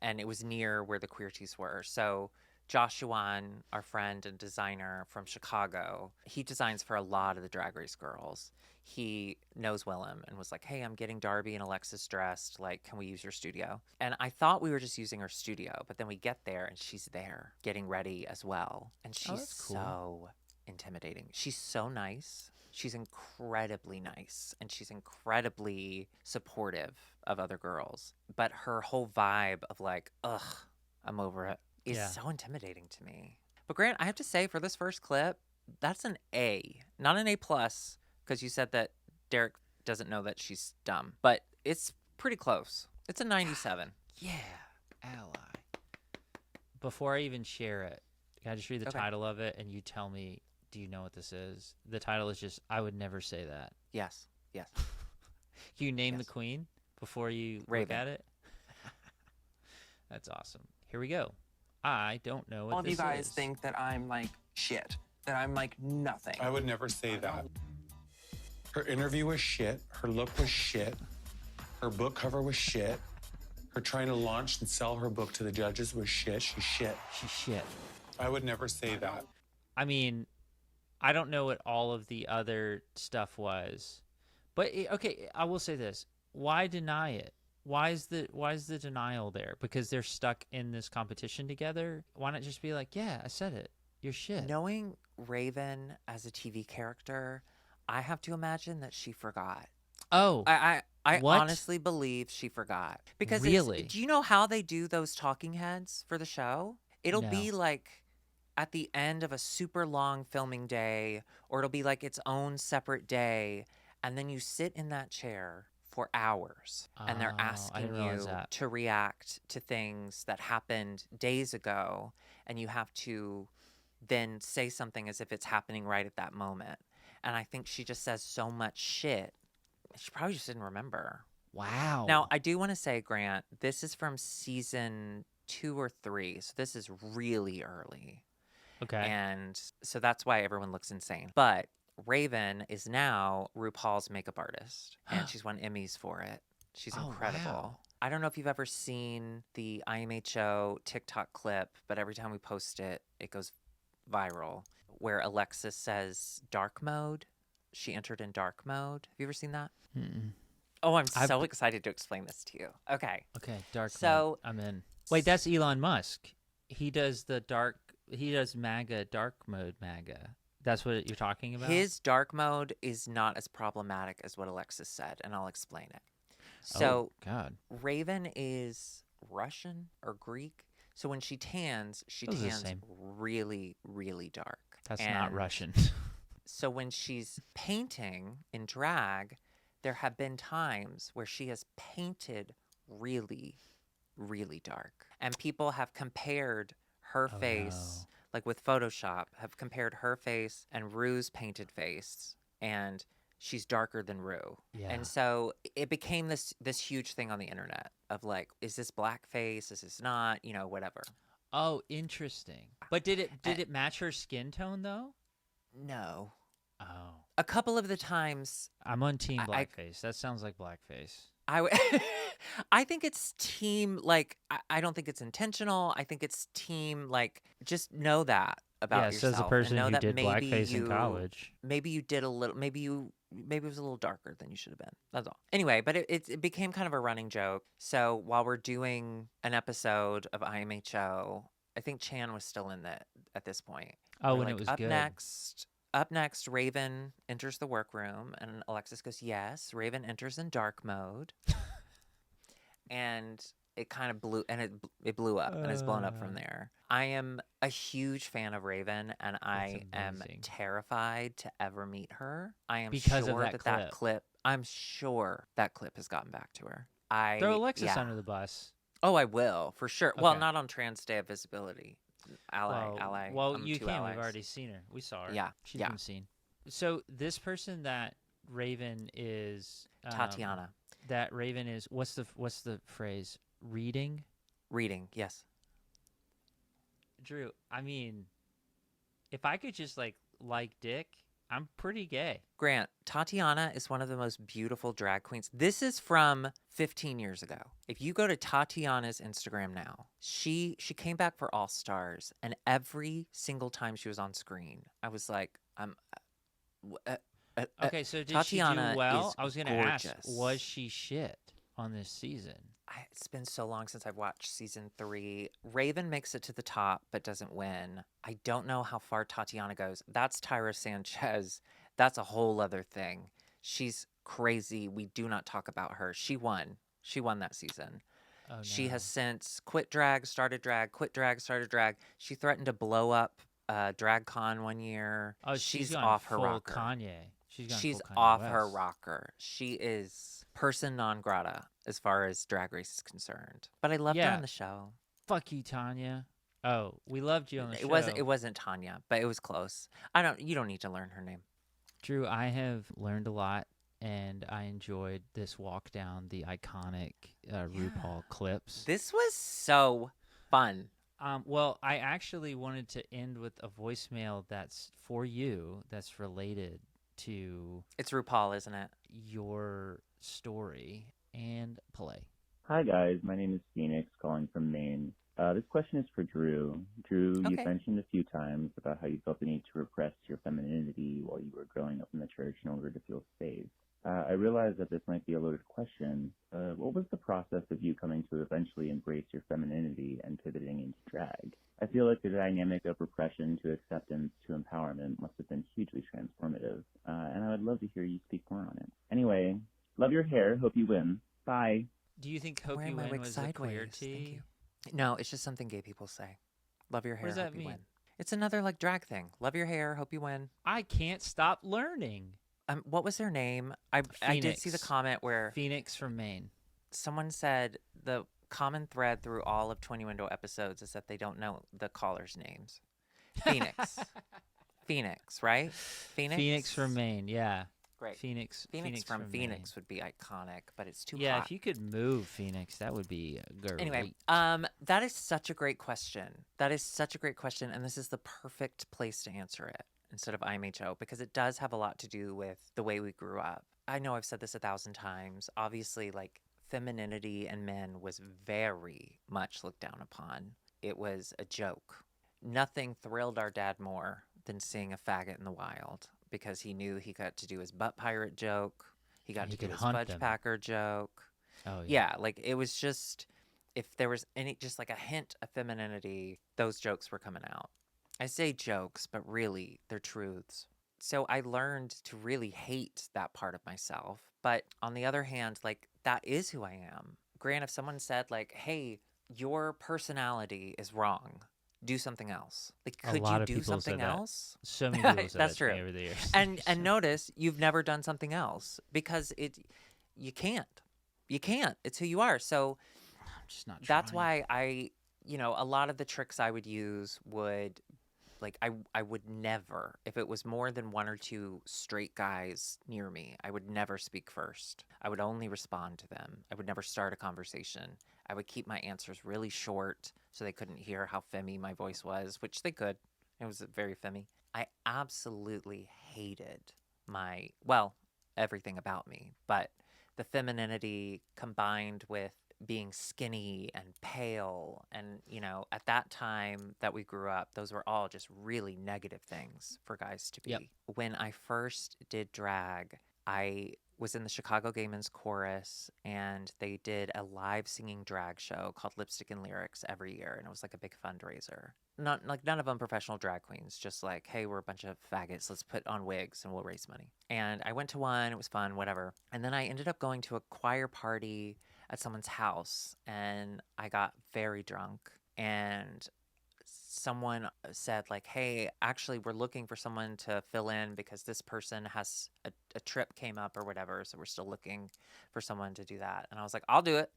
[SPEAKER 1] and it was near where the Queer Teas were. So Joshua, our friend and designer from Chicago, he designs for a lot of the Drag Race girls. He knows Willem and was like, hey, I'm getting Darby and Alexis dressed. Like, can we use your studio? And I thought we were just using her studio, but then we get there and she's there getting ready as well. And she's
[SPEAKER 2] that's cool.
[SPEAKER 1] so intimidating. She's so nice. She's incredibly nice, and she's incredibly supportive of other girls. But her whole vibe of like, ugh, I'm over it, is so intimidating to me. But Grant, I have to say, for this first clip, that's an A, not an A+, because you said that Derek doesn't know that she's dumb. But it's pretty close. It's a 97.
[SPEAKER 2] Yeah, ally. Before I even share it, can I just read the title of it, and you tell me, do you know what this is? The title is just, I would never say that.
[SPEAKER 1] Yes.
[SPEAKER 2] Can you name the queen before you
[SPEAKER 1] Raven.
[SPEAKER 2] look at it? That's awesome. Here we go. I don't know what
[SPEAKER 6] All of
[SPEAKER 2] this
[SPEAKER 6] you guys
[SPEAKER 2] is.
[SPEAKER 6] think that I'm like shit, that I'm like nothing.
[SPEAKER 7] I would never say that. Her interview was shit. Her look was shit. Her book cover was shit. Her trying to launch and sell her book to the judges was shit. She's shit.
[SPEAKER 2] She's shit.
[SPEAKER 7] I would never say that.
[SPEAKER 2] I mean, I don't know what all of the other stuff was, but okay, I will say this: why deny it? Why is the denial there? Because they're stuck in this competition together. Why not just be like, yeah, I said it. You're shit.
[SPEAKER 1] Knowing Raven as a TV character, I have to imagine that she forgot.
[SPEAKER 2] Oh,
[SPEAKER 1] I
[SPEAKER 2] what?
[SPEAKER 1] honestly believe she forgot. Because
[SPEAKER 2] Really?
[SPEAKER 1] do you know how they do those talking heads for the show? It'll be like at the end of a super long filming day, or it'll be like its own separate day, and then you sit in that chair for hours and they're
[SPEAKER 2] I
[SPEAKER 1] asking
[SPEAKER 2] didn't realize
[SPEAKER 1] you
[SPEAKER 2] that.
[SPEAKER 1] to react to things that happened days ago, and you have to then say something as if it's happening right at that moment. And I think she just says so much shit. She probably just didn't remember.
[SPEAKER 2] Wow.
[SPEAKER 1] Now, I do want to say, Grant, this is from season 2 or 3, so this is really early.
[SPEAKER 2] Okay.
[SPEAKER 1] And so that's why everyone looks insane. But Raven is now RuPaul's makeup artist, and she's won Emmys for it. She's incredible.
[SPEAKER 2] Wow.
[SPEAKER 1] I don't know if you've ever seen the IMHO TikTok clip, but every time we post it, it goes viral, where Alexis says dark mode. She entered in dark mode. Have you ever seen that?
[SPEAKER 2] Mm-mm.
[SPEAKER 1] Oh, I'm so excited to explain this to you. Okay.
[SPEAKER 2] Okay, dark
[SPEAKER 1] So-
[SPEAKER 2] mode. I'm in. Wait, that's Elon Musk. He does MAGA, dark mode MAGA. That's what you're talking about?
[SPEAKER 1] His dark mode is not as problematic as what Alexis said, and I'll explain it. So,
[SPEAKER 2] oh, God.
[SPEAKER 1] Raven is Russian or Greek. So when she tans, she
[SPEAKER 2] Those are the
[SPEAKER 1] tans
[SPEAKER 2] same.
[SPEAKER 1] really, really dark.
[SPEAKER 2] That's not Russian.
[SPEAKER 1] So when she's painting in drag, there have been times where she has painted really, really dark. And people have compared her face, like with Photoshop, have compared her face and Rue's painted face, and she's darker than Rue.
[SPEAKER 2] Yeah.
[SPEAKER 1] And so it became this huge thing on the internet of like, is this blackface? Is this not? You know, whatever.
[SPEAKER 2] Oh, interesting. But did it match her skin tone though?
[SPEAKER 1] No.
[SPEAKER 2] Oh.
[SPEAKER 1] A couple of the times
[SPEAKER 2] I'm on team
[SPEAKER 1] I-
[SPEAKER 2] blackface. That sounds like blackface.
[SPEAKER 1] I think it's team, like, I don't think it's intentional. I think it's team, like, just know that about yourself.
[SPEAKER 2] Says the person
[SPEAKER 1] and know
[SPEAKER 2] who
[SPEAKER 1] that
[SPEAKER 2] did
[SPEAKER 1] maybe
[SPEAKER 2] blackface in college.
[SPEAKER 1] Maybe you did a little, maybe it was a little darker than you should have been. That's all. Anyway, but it became kind of a running joke. So while we're doing an episode of IMHO, I think Chan was still in it at this point.
[SPEAKER 2] Oh,
[SPEAKER 1] We're
[SPEAKER 2] and
[SPEAKER 1] like,
[SPEAKER 2] it was
[SPEAKER 1] up
[SPEAKER 2] good.
[SPEAKER 1] Up next, Raven enters the workroom, and Alexis goes, yes. Raven enters in dark mode. And it kind of blew, and it blew up and it's blown up from there. I am a huge fan of Raven, and I am
[SPEAKER 2] amazing.
[SPEAKER 1] terrified to ever meet her. I am
[SPEAKER 2] Because of
[SPEAKER 1] sure
[SPEAKER 2] that
[SPEAKER 1] that clip. I'm sure that clip has gotten back to her.
[SPEAKER 2] Throw Alexis
[SPEAKER 1] yeah.
[SPEAKER 2] under the bus.
[SPEAKER 1] Oh, I will for sure. Well,
[SPEAKER 2] Okay.
[SPEAKER 1] not on Trans Day of Visibility. Ally.
[SPEAKER 2] Well,
[SPEAKER 1] I'm
[SPEAKER 2] you
[SPEAKER 1] two
[SPEAKER 2] can.
[SPEAKER 1] allies.
[SPEAKER 2] We've already seen her. We saw her.
[SPEAKER 1] Yeah,
[SPEAKER 2] She's
[SPEAKER 1] yeah.
[SPEAKER 2] been seen. So this person that Raven is
[SPEAKER 1] Tatiana.
[SPEAKER 2] That Raven is what's the phrase? Reading?
[SPEAKER 1] Yes.
[SPEAKER 2] Drew, I mean, if I could just like dick, I'm pretty gay.
[SPEAKER 1] Grant, Tatiana is one of the most beautiful drag queens. This is from 15 years ago. If you go to Tatiana's Instagram now, she came back for All Stars, and every single time she was on screen, I was like,
[SPEAKER 2] Okay, so did
[SPEAKER 1] Tatiana
[SPEAKER 2] she do well?
[SPEAKER 1] is
[SPEAKER 2] I was going to ask,
[SPEAKER 1] gorgeous.
[SPEAKER 2] was she shit on this season?
[SPEAKER 1] It's been so long since I've watched season 3. Raven makes it to the top, but doesn't win. I don't know how far Tatiana goes. That's Tyra Sanchez. That's a whole other thing. She's crazy. We do not talk about her. She won. She won that season.
[SPEAKER 2] Oh, no.
[SPEAKER 1] She has since quit drag, started drag, quit drag, started drag. She threatened to blow up DragCon one year.
[SPEAKER 2] Oh,
[SPEAKER 1] she's
[SPEAKER 2] gone
[SPEAKER 1] off her
[SPEAKER 2] full
[SPEAKER 1] rocker.
[SPEAKER 2] Kanye.
[SPEAKER 1] She's
[SPEAKER 2] full Kanye
[SPEAKER 1] off
[SPEAKER 2] West.
[SPEAKER 1] her rocker. She is person non grata as far as Drag Race is concerned. But I loved her on the show.
[SPEAKER 2] Fuck you, Tanya. Oh, we loved you on the show.
[SPEAKER 1] It wasn't Tanya, but it was close. You don't need to learn her name.
[SPEAKER 2] Drew, I have learned a lot, and I enjoyed this walk down the iconic RuPaul clips.
[SPEAKER 1] This was so fun.
[SPEAKER 2] Well, I actually wanted to end with a voicemail that's for you, that's related to...
[SPEAKER 1] It's RuPaul, isn't it?
[SPEAKER 2] ...your story and play.
[SPEAKER 8] Hi, guys. My name is Phoenix, calling from Maine. This question is for Drew. Drew,
[SPEAKER 1] Okay.
[SPEAKER 8] You've mentioned a few times about how you felt the need to repress your femininity while you were growing up in the church in order to feel safe. I realize that this might be a loaded question. What was the process of you coming to eventually embrace your femininity and pivoting into drag? I feel like the dynamic of repression to acceptance to empowerment must have been hugely transformative, and I would love to hear you speak more on it. Anyway, love your hair. Hope you win. Bye.
[SPEAKER 2] Do you think Hope
[SPEAKER 1] Wearing
[SPEAKER 2] You
[SPEAKER 1] my
[SPEAKER 2] Win
[SPEAKER 1] wig
[SPEAKER 2] was a queer
[SPEAKER 1] sideways. Thank
[SPEAKER 2] tea?
[SPEAKER 1] you. No, it's just something gay people say. Love your hair,
[SPEAKER 2] does that
[SPEAKER 1] hope you
[SPEAKER 2] mean?
[SPEAKER 1] win. It's another like drag thing. Love your hair, hope you win.
[SPEAKER 2] I can't stop learning.
[SPEAKER 1] What was their name? I did see the
[SPEAKER 2] Phoenix.
[SPEAKER 1] comment where
[SPEAKER 2] Phoenix from Maine.
[SPEAKER 1] someone said the common thread through all of Twinnuendo episodes is that they don't know the callers' names. Phoenix. Phoenix, right?
[SPEAKER 2] Phoenix from Maine, yeah.
[SPEAKER 1] Great.
[SPEAKER 2] Phoenix
[SPEAKER 1] from
[SPEAKER 2] Maine.
[SPEAKER 1] Phoenix would be iconic, but it's too
[SPEAKER 2] Yeah,
[SPEAKER 1] hot.
[SPEAKER 2] if you could move Phoenix, that would be great.
[SPEAKER 1] Anyway, that is such a great question. That is such a great question, and this is the perfect place to answer it instead of IMHO, because it does have a lot to do with the way we grew up. I know I've said this 1,000 times. Obviously, like, femininity in men was very much looked down upon. It was a joke. Nothing thrilled our dad more than seeing a faggot in the wild, because he knew he got to do his butt pirate joke. He got
[SPEAKER 2] He
[SPEAKER 1] to do
[SPEAKER 2] could
[SPEAKER 1] his
[SPEAKER 2] hunt
[SPEAKER 1] fudge
[SPEAKER 2] them.
[SPEAKER 1] packer joke.
[SPEAKER 2] Oh,
[SPEAKER 1] Yeah, like it was just, if there was any, just like a hint of femininity, those jokes were coming out. I say jokes, but really they're truths. So I learned to really hate that part of myself. But on the other hand, like that is who I am. Grant, if someone said like, hey, your personality is wrong, do something else. Like,
[SPEAKER 2] A
[SPEAKER 1] could
[SPEAKER 2] lot
[SPEAKER 1] you
[SPEAKER 2] of
[SPEAKER 1] do
[SPEAKER 2] people said
[SPEAKER 1] something
[SPEAKER 2] that.
[SPEAKER 1] else?
[SPEAKER 2] So many people said
[SPEAKER 1] That's
[SPEAKER 2] that to me
[SPEAKER 1] true.
[SPEAKER 2] over the years.
[SPEAKER 1] And notice you've never done something else because you can't. You can't. It's who you are. So
[SPEAKER 2] I'm just not
[SPEAKER 1] that's
[SPEAKER 2] trying.
[SPEAKER 1] why a lot of the tricks I would use would, like, I would never, if it was more than one or two straight guys near me, I would never speak first. I would only respond to them. I would never start a conversation. I would keep my answers really short so they couldn't hear how femmy my voice was, which they could. It was very femmy. I absolutely hated everything about me, but the femininity combined with being skinny and pale and at that time that we grew up, those were all just really negative things for guys to be.
[SPEAKER 2] Yep.
[SPEAKER 1] When I first did drag, I was in the Chicago Gay Men's Chorus, and they did a live singing drag show called Lipstick and Lyrics every year, and it was like a big fundraiser. Not like none of them professional drag queens, just like, hey, we're a bunch of faggots, let's put on wigs and we'll raise money. And I went to one, it was fun, whatever. And then I ended up going to a choir party at someone's house, and I got very drunk, and someone said like, hey, actually we're looking for someone to fill in because this person has a trip came up or whatever, so we're still looking for someone to do that. And I was like, I'll do it.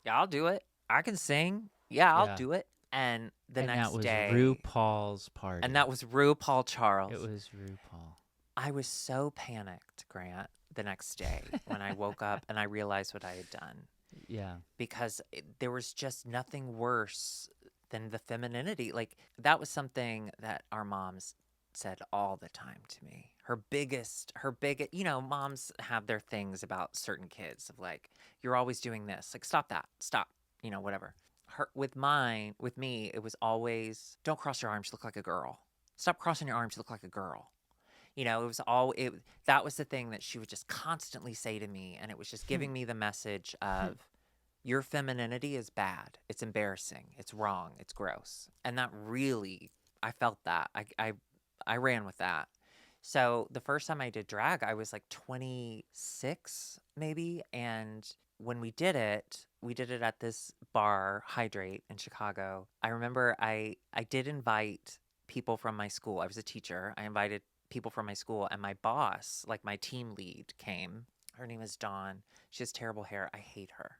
[SPEAKER 1] Yeah, I'll do it. I can sing. Yeah, I'll
[SPEAKER 2] Yeah.
[SPEAKER 1] do it. And the
[SPEAKER 2] And that
[SPEAKER 1] next
[SPEAKER 2] was
[SPEAKER 1] day,
[SPEAKER 2] RuPaul's party.
[SPEAKER 1] and that was RuPaul Charles.
[SPEAKER 2] It was RuPaul.
[SPEAKER 1] I was so panicked, Grant, the next day when I woke up and I realized what I had done,
[SPEAKER 2] Yeah.
[SPEAKER 1] because there was just nothing worse than the femininity. Like, that was something that our moms said all the time to me. Her biggest, you know, moms have their things about certain kids of like, you're always doing this. Like, stop that. Stop. You know, whatever. With me, it was always, don't cross your arms, you look like a girl. Stop crossing your arms, you look like a girl. You know, that was the thing that she would just constantly say to me. And it was just giving me the message of, your femininity is bad. It's embarrassing. It's wrong. It's gross. And that really, I felt that. I ran with that. So the first time I did drag, I was like 26 maybe. And when we did it at this bar, Hydrate, in Chicago. I remember I did invite people from my school. I was a teacher. I invited people from my school, and my boss, like my team lead, came. Her name is Dawn. She has terrible hair. I hate her.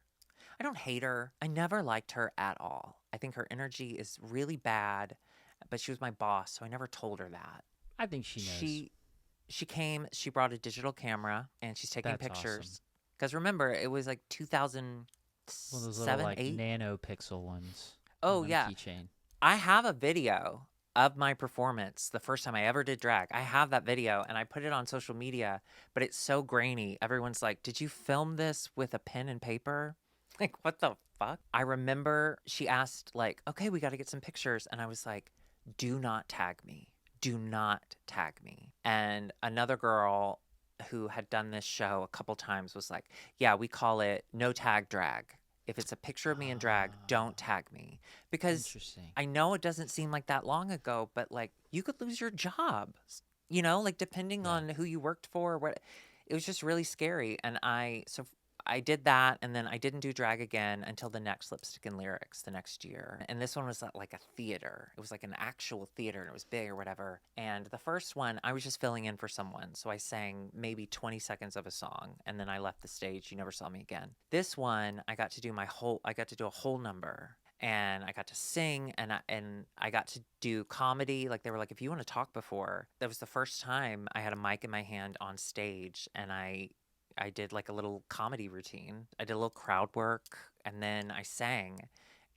[SPEAKER 1] I don't hate her. I never liked her at all. I think her energy is really bad, but she was my boss, so I never told her that.
[SPEAKER 2] I think she knows.
[SPEAKER 1] She came, she brought a digital camera, and she's taking
[SPEAKER 2] That's
[SPEAKER 1] pictures.
[SPEAKER 2] awesome.
[SPEAKER 1] Because remember, it was like 2007,
[SPEAKER 2] One of those little like
[SPEAKER 1] 8?
[SPEAKER 2] nanopixel ones.
[SPEAKER 1] Oh,
[SPEAKER 2] on a
[SPEAKER 1] yeah.
[SPEAKER 2] Keychain.
[SPEAKER 1] I have a video of my performance the first time I ever did drag. I have that video, and I put it on social media, but it's so grainy. Everyone's like, did you film this with a pen and paper? Like, what the fuck? I remember she asked, like, okay, we got to get some pictures. And I was like, do not tag me. Do not tag me. And another girl who had done this show a couple times was like, yeah, we call it no tag drag. If it's a picture of me in drag, don't tag me. Because
[SPEAKER 2] Interesting.
[SPEAKER 1] I know it doesn't seem like that long ago, but like, you could lose your job, you know, like depending on who you worked for. What, it was just really scary. And I did that, and then I didn't do drag again until the next Lipstick and Lyrics the next year. And this one was at like a theater. It was like an actual theater, and it was big or whatever. And the first one, I was just filling in for someone. So I sang maybe 20 seconds of a song, and then I left the stage. You never saw me again. This one, I got to do a whole number. And I got to sing, and I got to do comedy. Like, they were like, if you want to talk before. That was the first time I had a mic in my hand on stage, and I did like a little comedy routine. I did a little crowd work, and then I sang,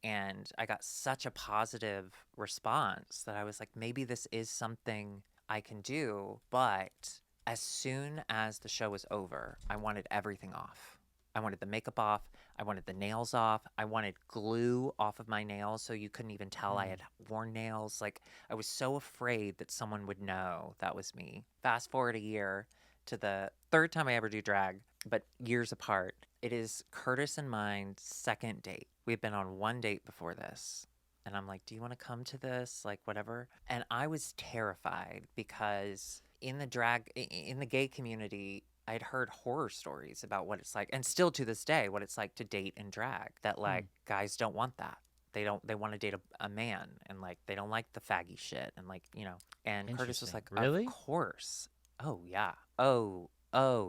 [SPEAKER 1] and I got such a positive response that I was like, maybe this is something I can do. But as soon as the show was over, I wanted everything off. I wanted the makeup off. I wanted the nails off. I wanted glue off of my nails so you couldn't even tell I had worn nails. Like, I was so afraid that someone would know that was me. Fast forward a year to the third time I ever do drag, but years apart. It is Curtis and mine's second date. We've been on one date before this. And I'm like, do you want to come to this? Like, whatever. And I was terrified because in the gay community, I'd heard horror stories about what it's like, and still to this day, what it's like to date in drag, that like guys don't want that. They want to date a man, and like, they don't like the faggy shit. And like, you know, and Curtis was like,
[SPEAKER 2] Really?
[SPEAKER 1] of course. Oh yeah. Oh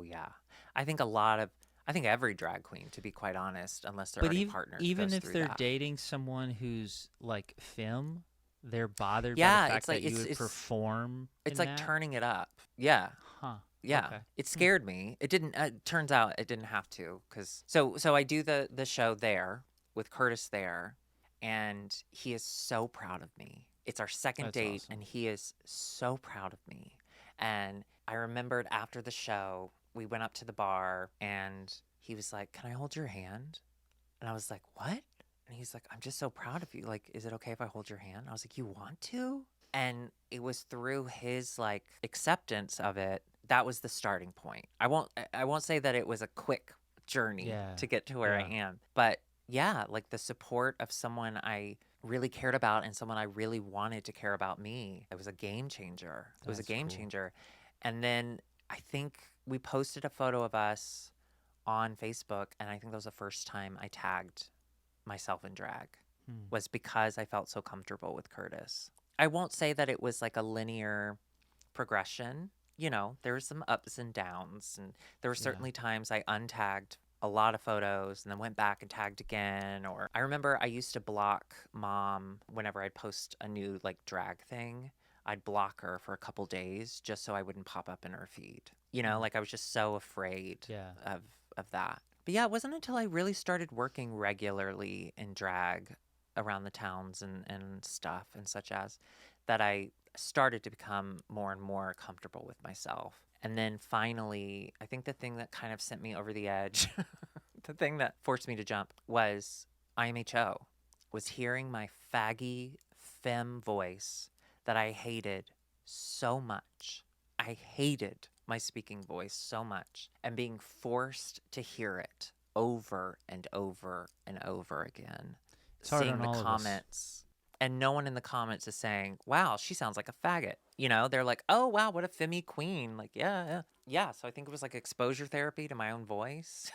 [SPEAKER 1] yeah. I think every drag queen, to be quite honest, unless they're already partnered,
[SPEAKER 2] even
[SPEAKER 1] goes
[SPEAKER 2] if
[SPEAKER 1] through
[SPEAKER 2] they're
[SPEAKER 1] that.
[SPEAKER 2] dating someone who's like femme, they're bothered by
[SPEAKER 1] Yeah,
[SPEAKER 2] the fact
[SPEAKER 1] it's like
[SPEAKER 2] that you would
[SPEAKER 1] it's
[SPEAKER 2] perform.
[SPEAKER 1] It's
[SPEAKER 2] in
[SPEAKER 1] like
[SPEAKER 2] that?
[SPEAKER 1] turning it up. Yeah.
[SPEAKER 2] Huh.
[SPEAKER 1] Yeah,
[SPEAKER 2] Okay.
[SPEAKER 1] it scared me. It didn't. Turns out it didn't have to, because so I do the show there with Curtis there, and he is so proud of me. It's our second
[SPEAKER 2] That's
[SPEAKER 1] date,
[SPEAKER 2] awesome.
[SPEAKER 1] and he is so proud of me. And I remembered after the show, we went up to the bar, and he was like, "Can I hold your hand?" And I was like, "What?" And he's like, "I'm just so proud of you. Like, is it okay if I hold your hand?" I was like, "You want to?" And it was through his like acceptance of it, that was the starting point. I won't say that it was a quick journey to get to where I am, but yeah, like the support of someone I really cared about and someone I really wanted to care about me. It was a game changer. It was a
[SPEAKER 2] That's
[SPEAKER 1] game
[SPEAKER 2] cool.
[SPEAKER 1] changer. And then I think we posted a photo of us on Facebook, and I think that was the first time I tagged myself in drag, was because I felt so comfortable with Curtis. I won't say that it was like a linear progression. You know, there were some ups and downs, and there were certainly times I untagged a lot of photos and then went back and tagged again. Or I remember I used to block Mom whenever I'd post a new like drag thing. I'd block her for a couple days just so I wouldn't pop up in her feed. You know, like I was just so afraid of that. But yeah, it wasn't until I really started working regularly in drag around the towns and stuff and such as that I started to become more and more comfortable with myself. And then finally, I think the thing that kind of sent me over the edge, the thing that forced me to jump was IMHO, was hearing my faggy femme voice that I hated so much. I hated my speaking voice so much, and being forced to hear it over and over and over again.
[SPEAKER 2] It's hard
[SPEAKER 1] Seeing
[SPEAKER 2] on
[SPEAKER 1] the
[SPEAKER 2] all of us.
[SPEAKER 1] comments, and no one in the comments is saying, wow, she sounds like a faggot. You know, they're like, oh, wow, what a femmy queen. Like, yeah. So I think it was like exposure therapy to my own voice.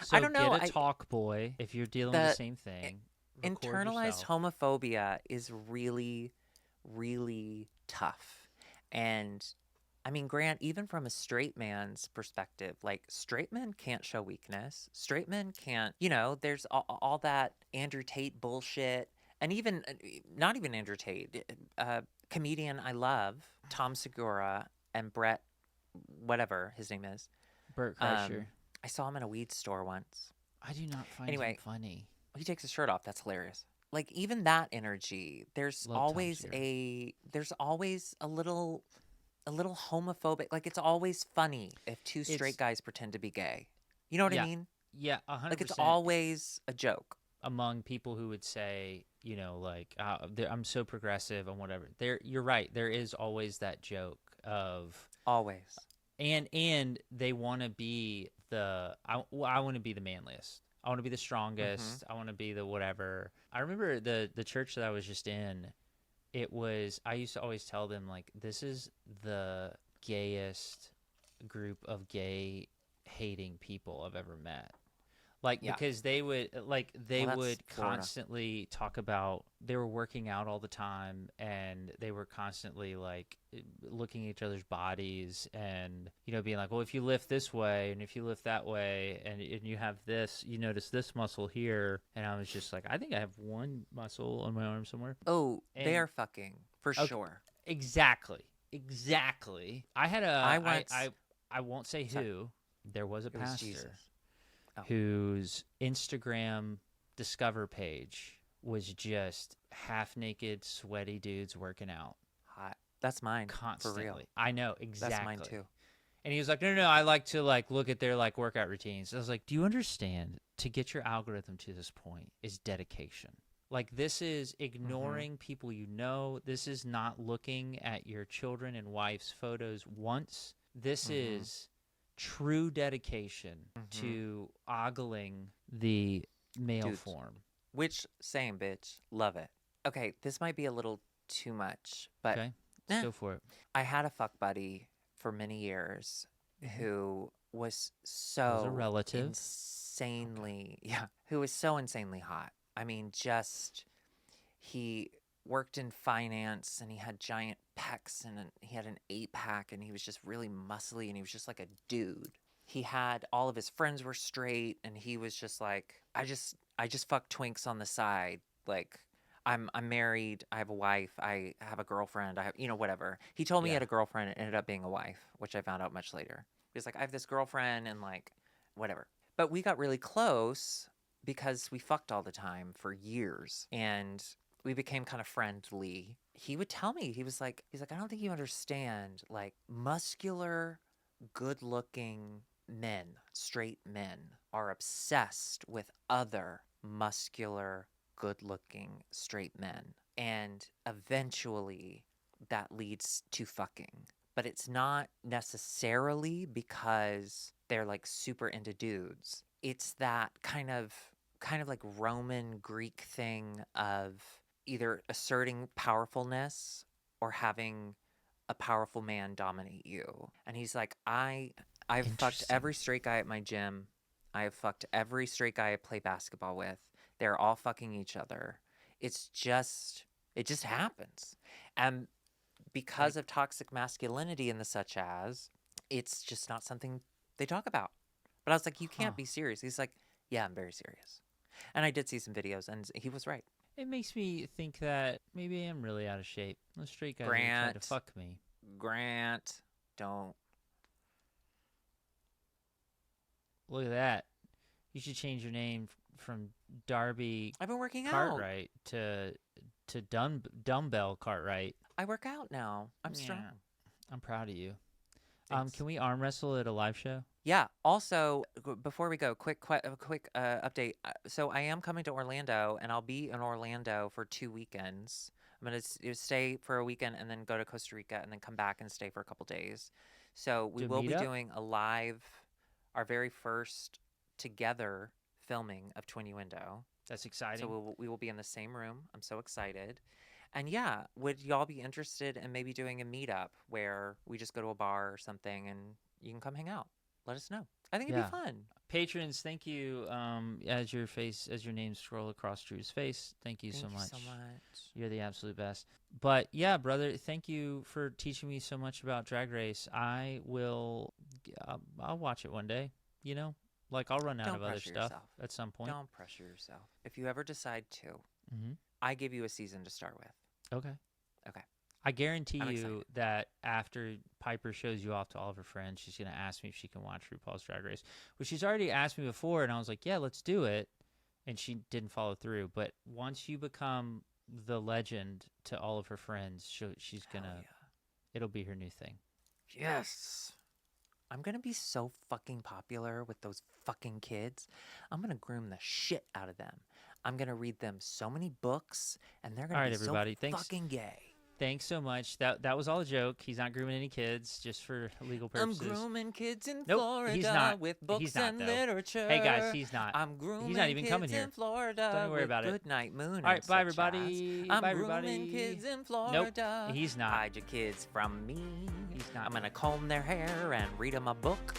[SPEAKER 2] So
[SPEAKER 1] I don't know.
[SPEAKER 2] get a talk boy if you're dealing with the same thing. Record
[SPEAKER 1] Internalized
[SPEAKER 2] yourself.
[SPEAKER 1] homophobia is really, really tough. And I mean, Grant, even from a straight man's perspective, like straight men can't show weakness. Straight men can't, you know, there's all that Andrew Tate bullshit. And even, not even Andrew Tate, comedian I love, Tom Segura and Brett, whatever his name is.
[SPEAKER 2] Bert Kreischer.
[SPEAKER 1] I saw him in a weed store once.
[SPEAKER 2] I do not find him funny.
[SPEAKER 1] He takes his shirt off. That's hilarious. Like even that energy, there's
[SPEAKER 2] Love Tom
[SPEAKER 1] always a little homophobic. Like it's always funny if two straight guys pretend to be gay. You know what I mean?
[SPEAKER 2] Yeah, 100%.
[SPEAKER 1] Like it's always a joke.
[SPEAKER 2] Among people who would say, you know, like I'm so progressive and whatever. You're right. There is always that joke of
[SPEAKER 1] always.
[SPEAKER 2] And they want to be I want to be the manliest. I want to be the strongest. I want to be the whatever. I remember the church that I was just in. I used to always tell them, like, this is the gayest group of gay hating people I've ever met. Like, because they would, constantly talk about, they were working out all the time, and they were constantly, like, looking at each other's bodies and, you know, being like, well, if you lift this way, and if you lift that way, and you have this, you notice this muscle here. And I was just like, I think I have one muscle on my arm somewhere.
[SPEAKER 1] Oh, they are fucking, for sure.
[SPEAKER 2] Exactly. I had I won't say who. There was a pastor whose Instagram discover page was just half naked, sweaty dudes working out.
[SPEAKER 1] Hot. That's mine.
[SPEAKER 2] Constantly.
[SPEAKER 1] For real.
[SPEAKER 2] I know, exactly.
[SPEAKER 1] That's mine too.
[SPEAKER 2] And he was like, no, I like to like look at their like workout routines. I was like, do you understand, to get your algorithm to this point is dedication. Like, this is ignoring people you know. This is not looking at your children and wife's photos once. This is true dedication to ogling the male form.
[SPEAKER 1] Which, same, bitch. Love it. Okay, this might be a little too much, but
[SPEAKER 2] Let's go for it.
[SPEAKER 1] I had a fuck buddy for many years who was so
[SPEAKER 2] Was a relative?
[SPEAKER 1] insanely, who was so insanely hot. I mean, just, he worked in finance and he had giant pecs and he had an 8-pack and he was just really muscly and he was just like a dude. He had, all of his friends were straight and he was just like, I just fuck twinks on the side. Like, I'm married, I have a wife, I have a girlfriend, I have, you know, whatever. He told me he had a girlfriend, it ended up being a wife, which I found out much later. He was like, I have this girlfriend and like, whatever. But we got really close because we fucked all the time for years and we became kind of friendly. He would tell me, he's like, I don't think you understand, like, muscular, good-looking men, straight men, are obsessed with other muscular, good-looking straight men. And eventually that leads to fucking. But it's not necessarily because they're like super into dudes. It's that kind of like Roman Greek thing of either asserting powerfulness or having a powerful man dominate you. And he's like, I I've fucked
[SPEAKER 2] Interesting.
[SPEAKER 1] every straight guy at my gym. I have fucked every straight guy I play basketball with. They're all fucking each other. It just happens. And because of toxic masculinity and the such as, it's just not something they talk about. But I was like, you can't be serious. He's like, yeah, I'm very serious. And I did see some videos, and he was right.
[SPEAKER 2] It makes me think that maybe I am really out of shape. Those straight guys are trying to
[SPEAKER 1] Grant.
[SPEAKER 2] fuck me.
[SPEAKER 1] Grant, don't.
[SPEAKER 2] Look at that. You should change your name from Darby
[SPEAKER 1] I've been working out.
[SPEAKER 2] Cartwright to Dumbbell Cartwright.
[SPEAKER 1] I work out now. I'm strong.
[SPEAKER 2] Yeah. I'm proud of you.
[SPEAKER 1] Thanks.
[SPEAKER 2] Can we arm wrestle at a live show?
[SPEAKER 1] Yeah. Also, before we go, quick update. So I am coming to Orlando, and I'll be in Orlando for 2 weekends. I'm gonna stay for a weekend and then go to Costa Rica and then come back and stay for a couple days. So we
[SPEAKER 2] Do a
[SPEAKER 1] will be
[SPEAKER 2] meetup?
[SPEAKER 1] doing our very first together filming of Twinnuendo.
[SPEAKER 2] That's exciting.
[SPEAKER 1] So we will be in the same room. I'm so excited. And yeah, would y'all be interested in maybe doing a meetup where we just go to a bar or something and you can come hang out? Let us know. I think it'd be fun.
[SPEAKER 2] Patrons, thank you. As your name scroll across Drew's face, thank you so much.
[SPEAKER 1] Thank you so much.
[SPEAKER 2] You're the absolute best. But yeah, brother, thank you for teaching me so much about Drag Race. I'll watch it one day. You know, like I'll run out
[SPEAKER 1] Don't
[SPEAKER 2] of other
[SPEAKER 1] pressure
[SPEAKER 2] stuff
[SPEAKER 1] yourself.
[SPEAKER 2] at some point.
[SPEAKER 1] Don't pressure yourself. If you ever decide to,
[SPEAKER 2] Mm-hmm.
[SPEAKER 1] I give you a season to start with.
[SPEAKER 2] Okay.
[SPEAKER 1] Okay.
[SPEAKER 2] I guarantee
[SPEAKER 1] I'm
[SPEAKER 2] you
[SPEAKER 1] excited.
[SPEAKER 2] that after Piper shows you off to all of her friends, she's going to ask me if she can watch RuPaul's Drag Race, which she's already asked me before, and I was like, yeah, let's do it. And she didn't follow through. But once you become the legend to all of her friends, she's going to, it'll be her new thing.
[SPEAKER 1] Yes. I'm going to be so fucking popular with those fucking kids. I'm going to groom the shit out of them. I'm going to read them so many books, and they're going to be
[SPEAKER 2] everybody.
[SPEAKER 1] so
[SPEAKER 2] Thanks.
[SPEAKER 1] fucking gay.
[SPEAKER 2] Thanks so much. That was all a joke. He's not grooming any kids, just for legal purposes.
[SPEAKER 1] I'm grooming kids in
[SPEAKER 2] Nope,
[SPEAKER 1] Florida
[SPEAKER 2] he's not.
[SPEAKER 1] with books
[SPEAKER 2] He's not,
[SPEAKER 1] and
[SPEAKER 2] though.
[SPEAKER 1] literature.
[SPEAKER 2] Hey guys, he's not.
[SPEAKER 1] I'm grooming
[SPEAKER 2] He's not even
[SPEAKER 1] kids
[SPEAKER 2] coming here.
[SPEAKER 1] in Florida.
[SPEAKER 2] Don't even worry
[SPEAKER 1] with
[SPEAKER 2] about it.
[SPEAKER 1] Good night, moon.
[SPEAKER 2] All right,
[SPEAKER 1] and
[SPEAKER 2] bye
[SPEAKER 1] such
[SPEAKER 2] everybody.
[SPEAKER 1] as. I'm
[SPEAKER 2] Bye
[SPEAKER 1] grooming
[SPEAKER 2] everybody.
[SPEAKER 1] kids in Florida.
[SPEAKER 2] Nope, he's not.
[SPEAKER 1] Hide your kids from me.
[SPEAKER 2] He's not.
[SPEAKER 1] I'm gonna comb their hair and read them a book.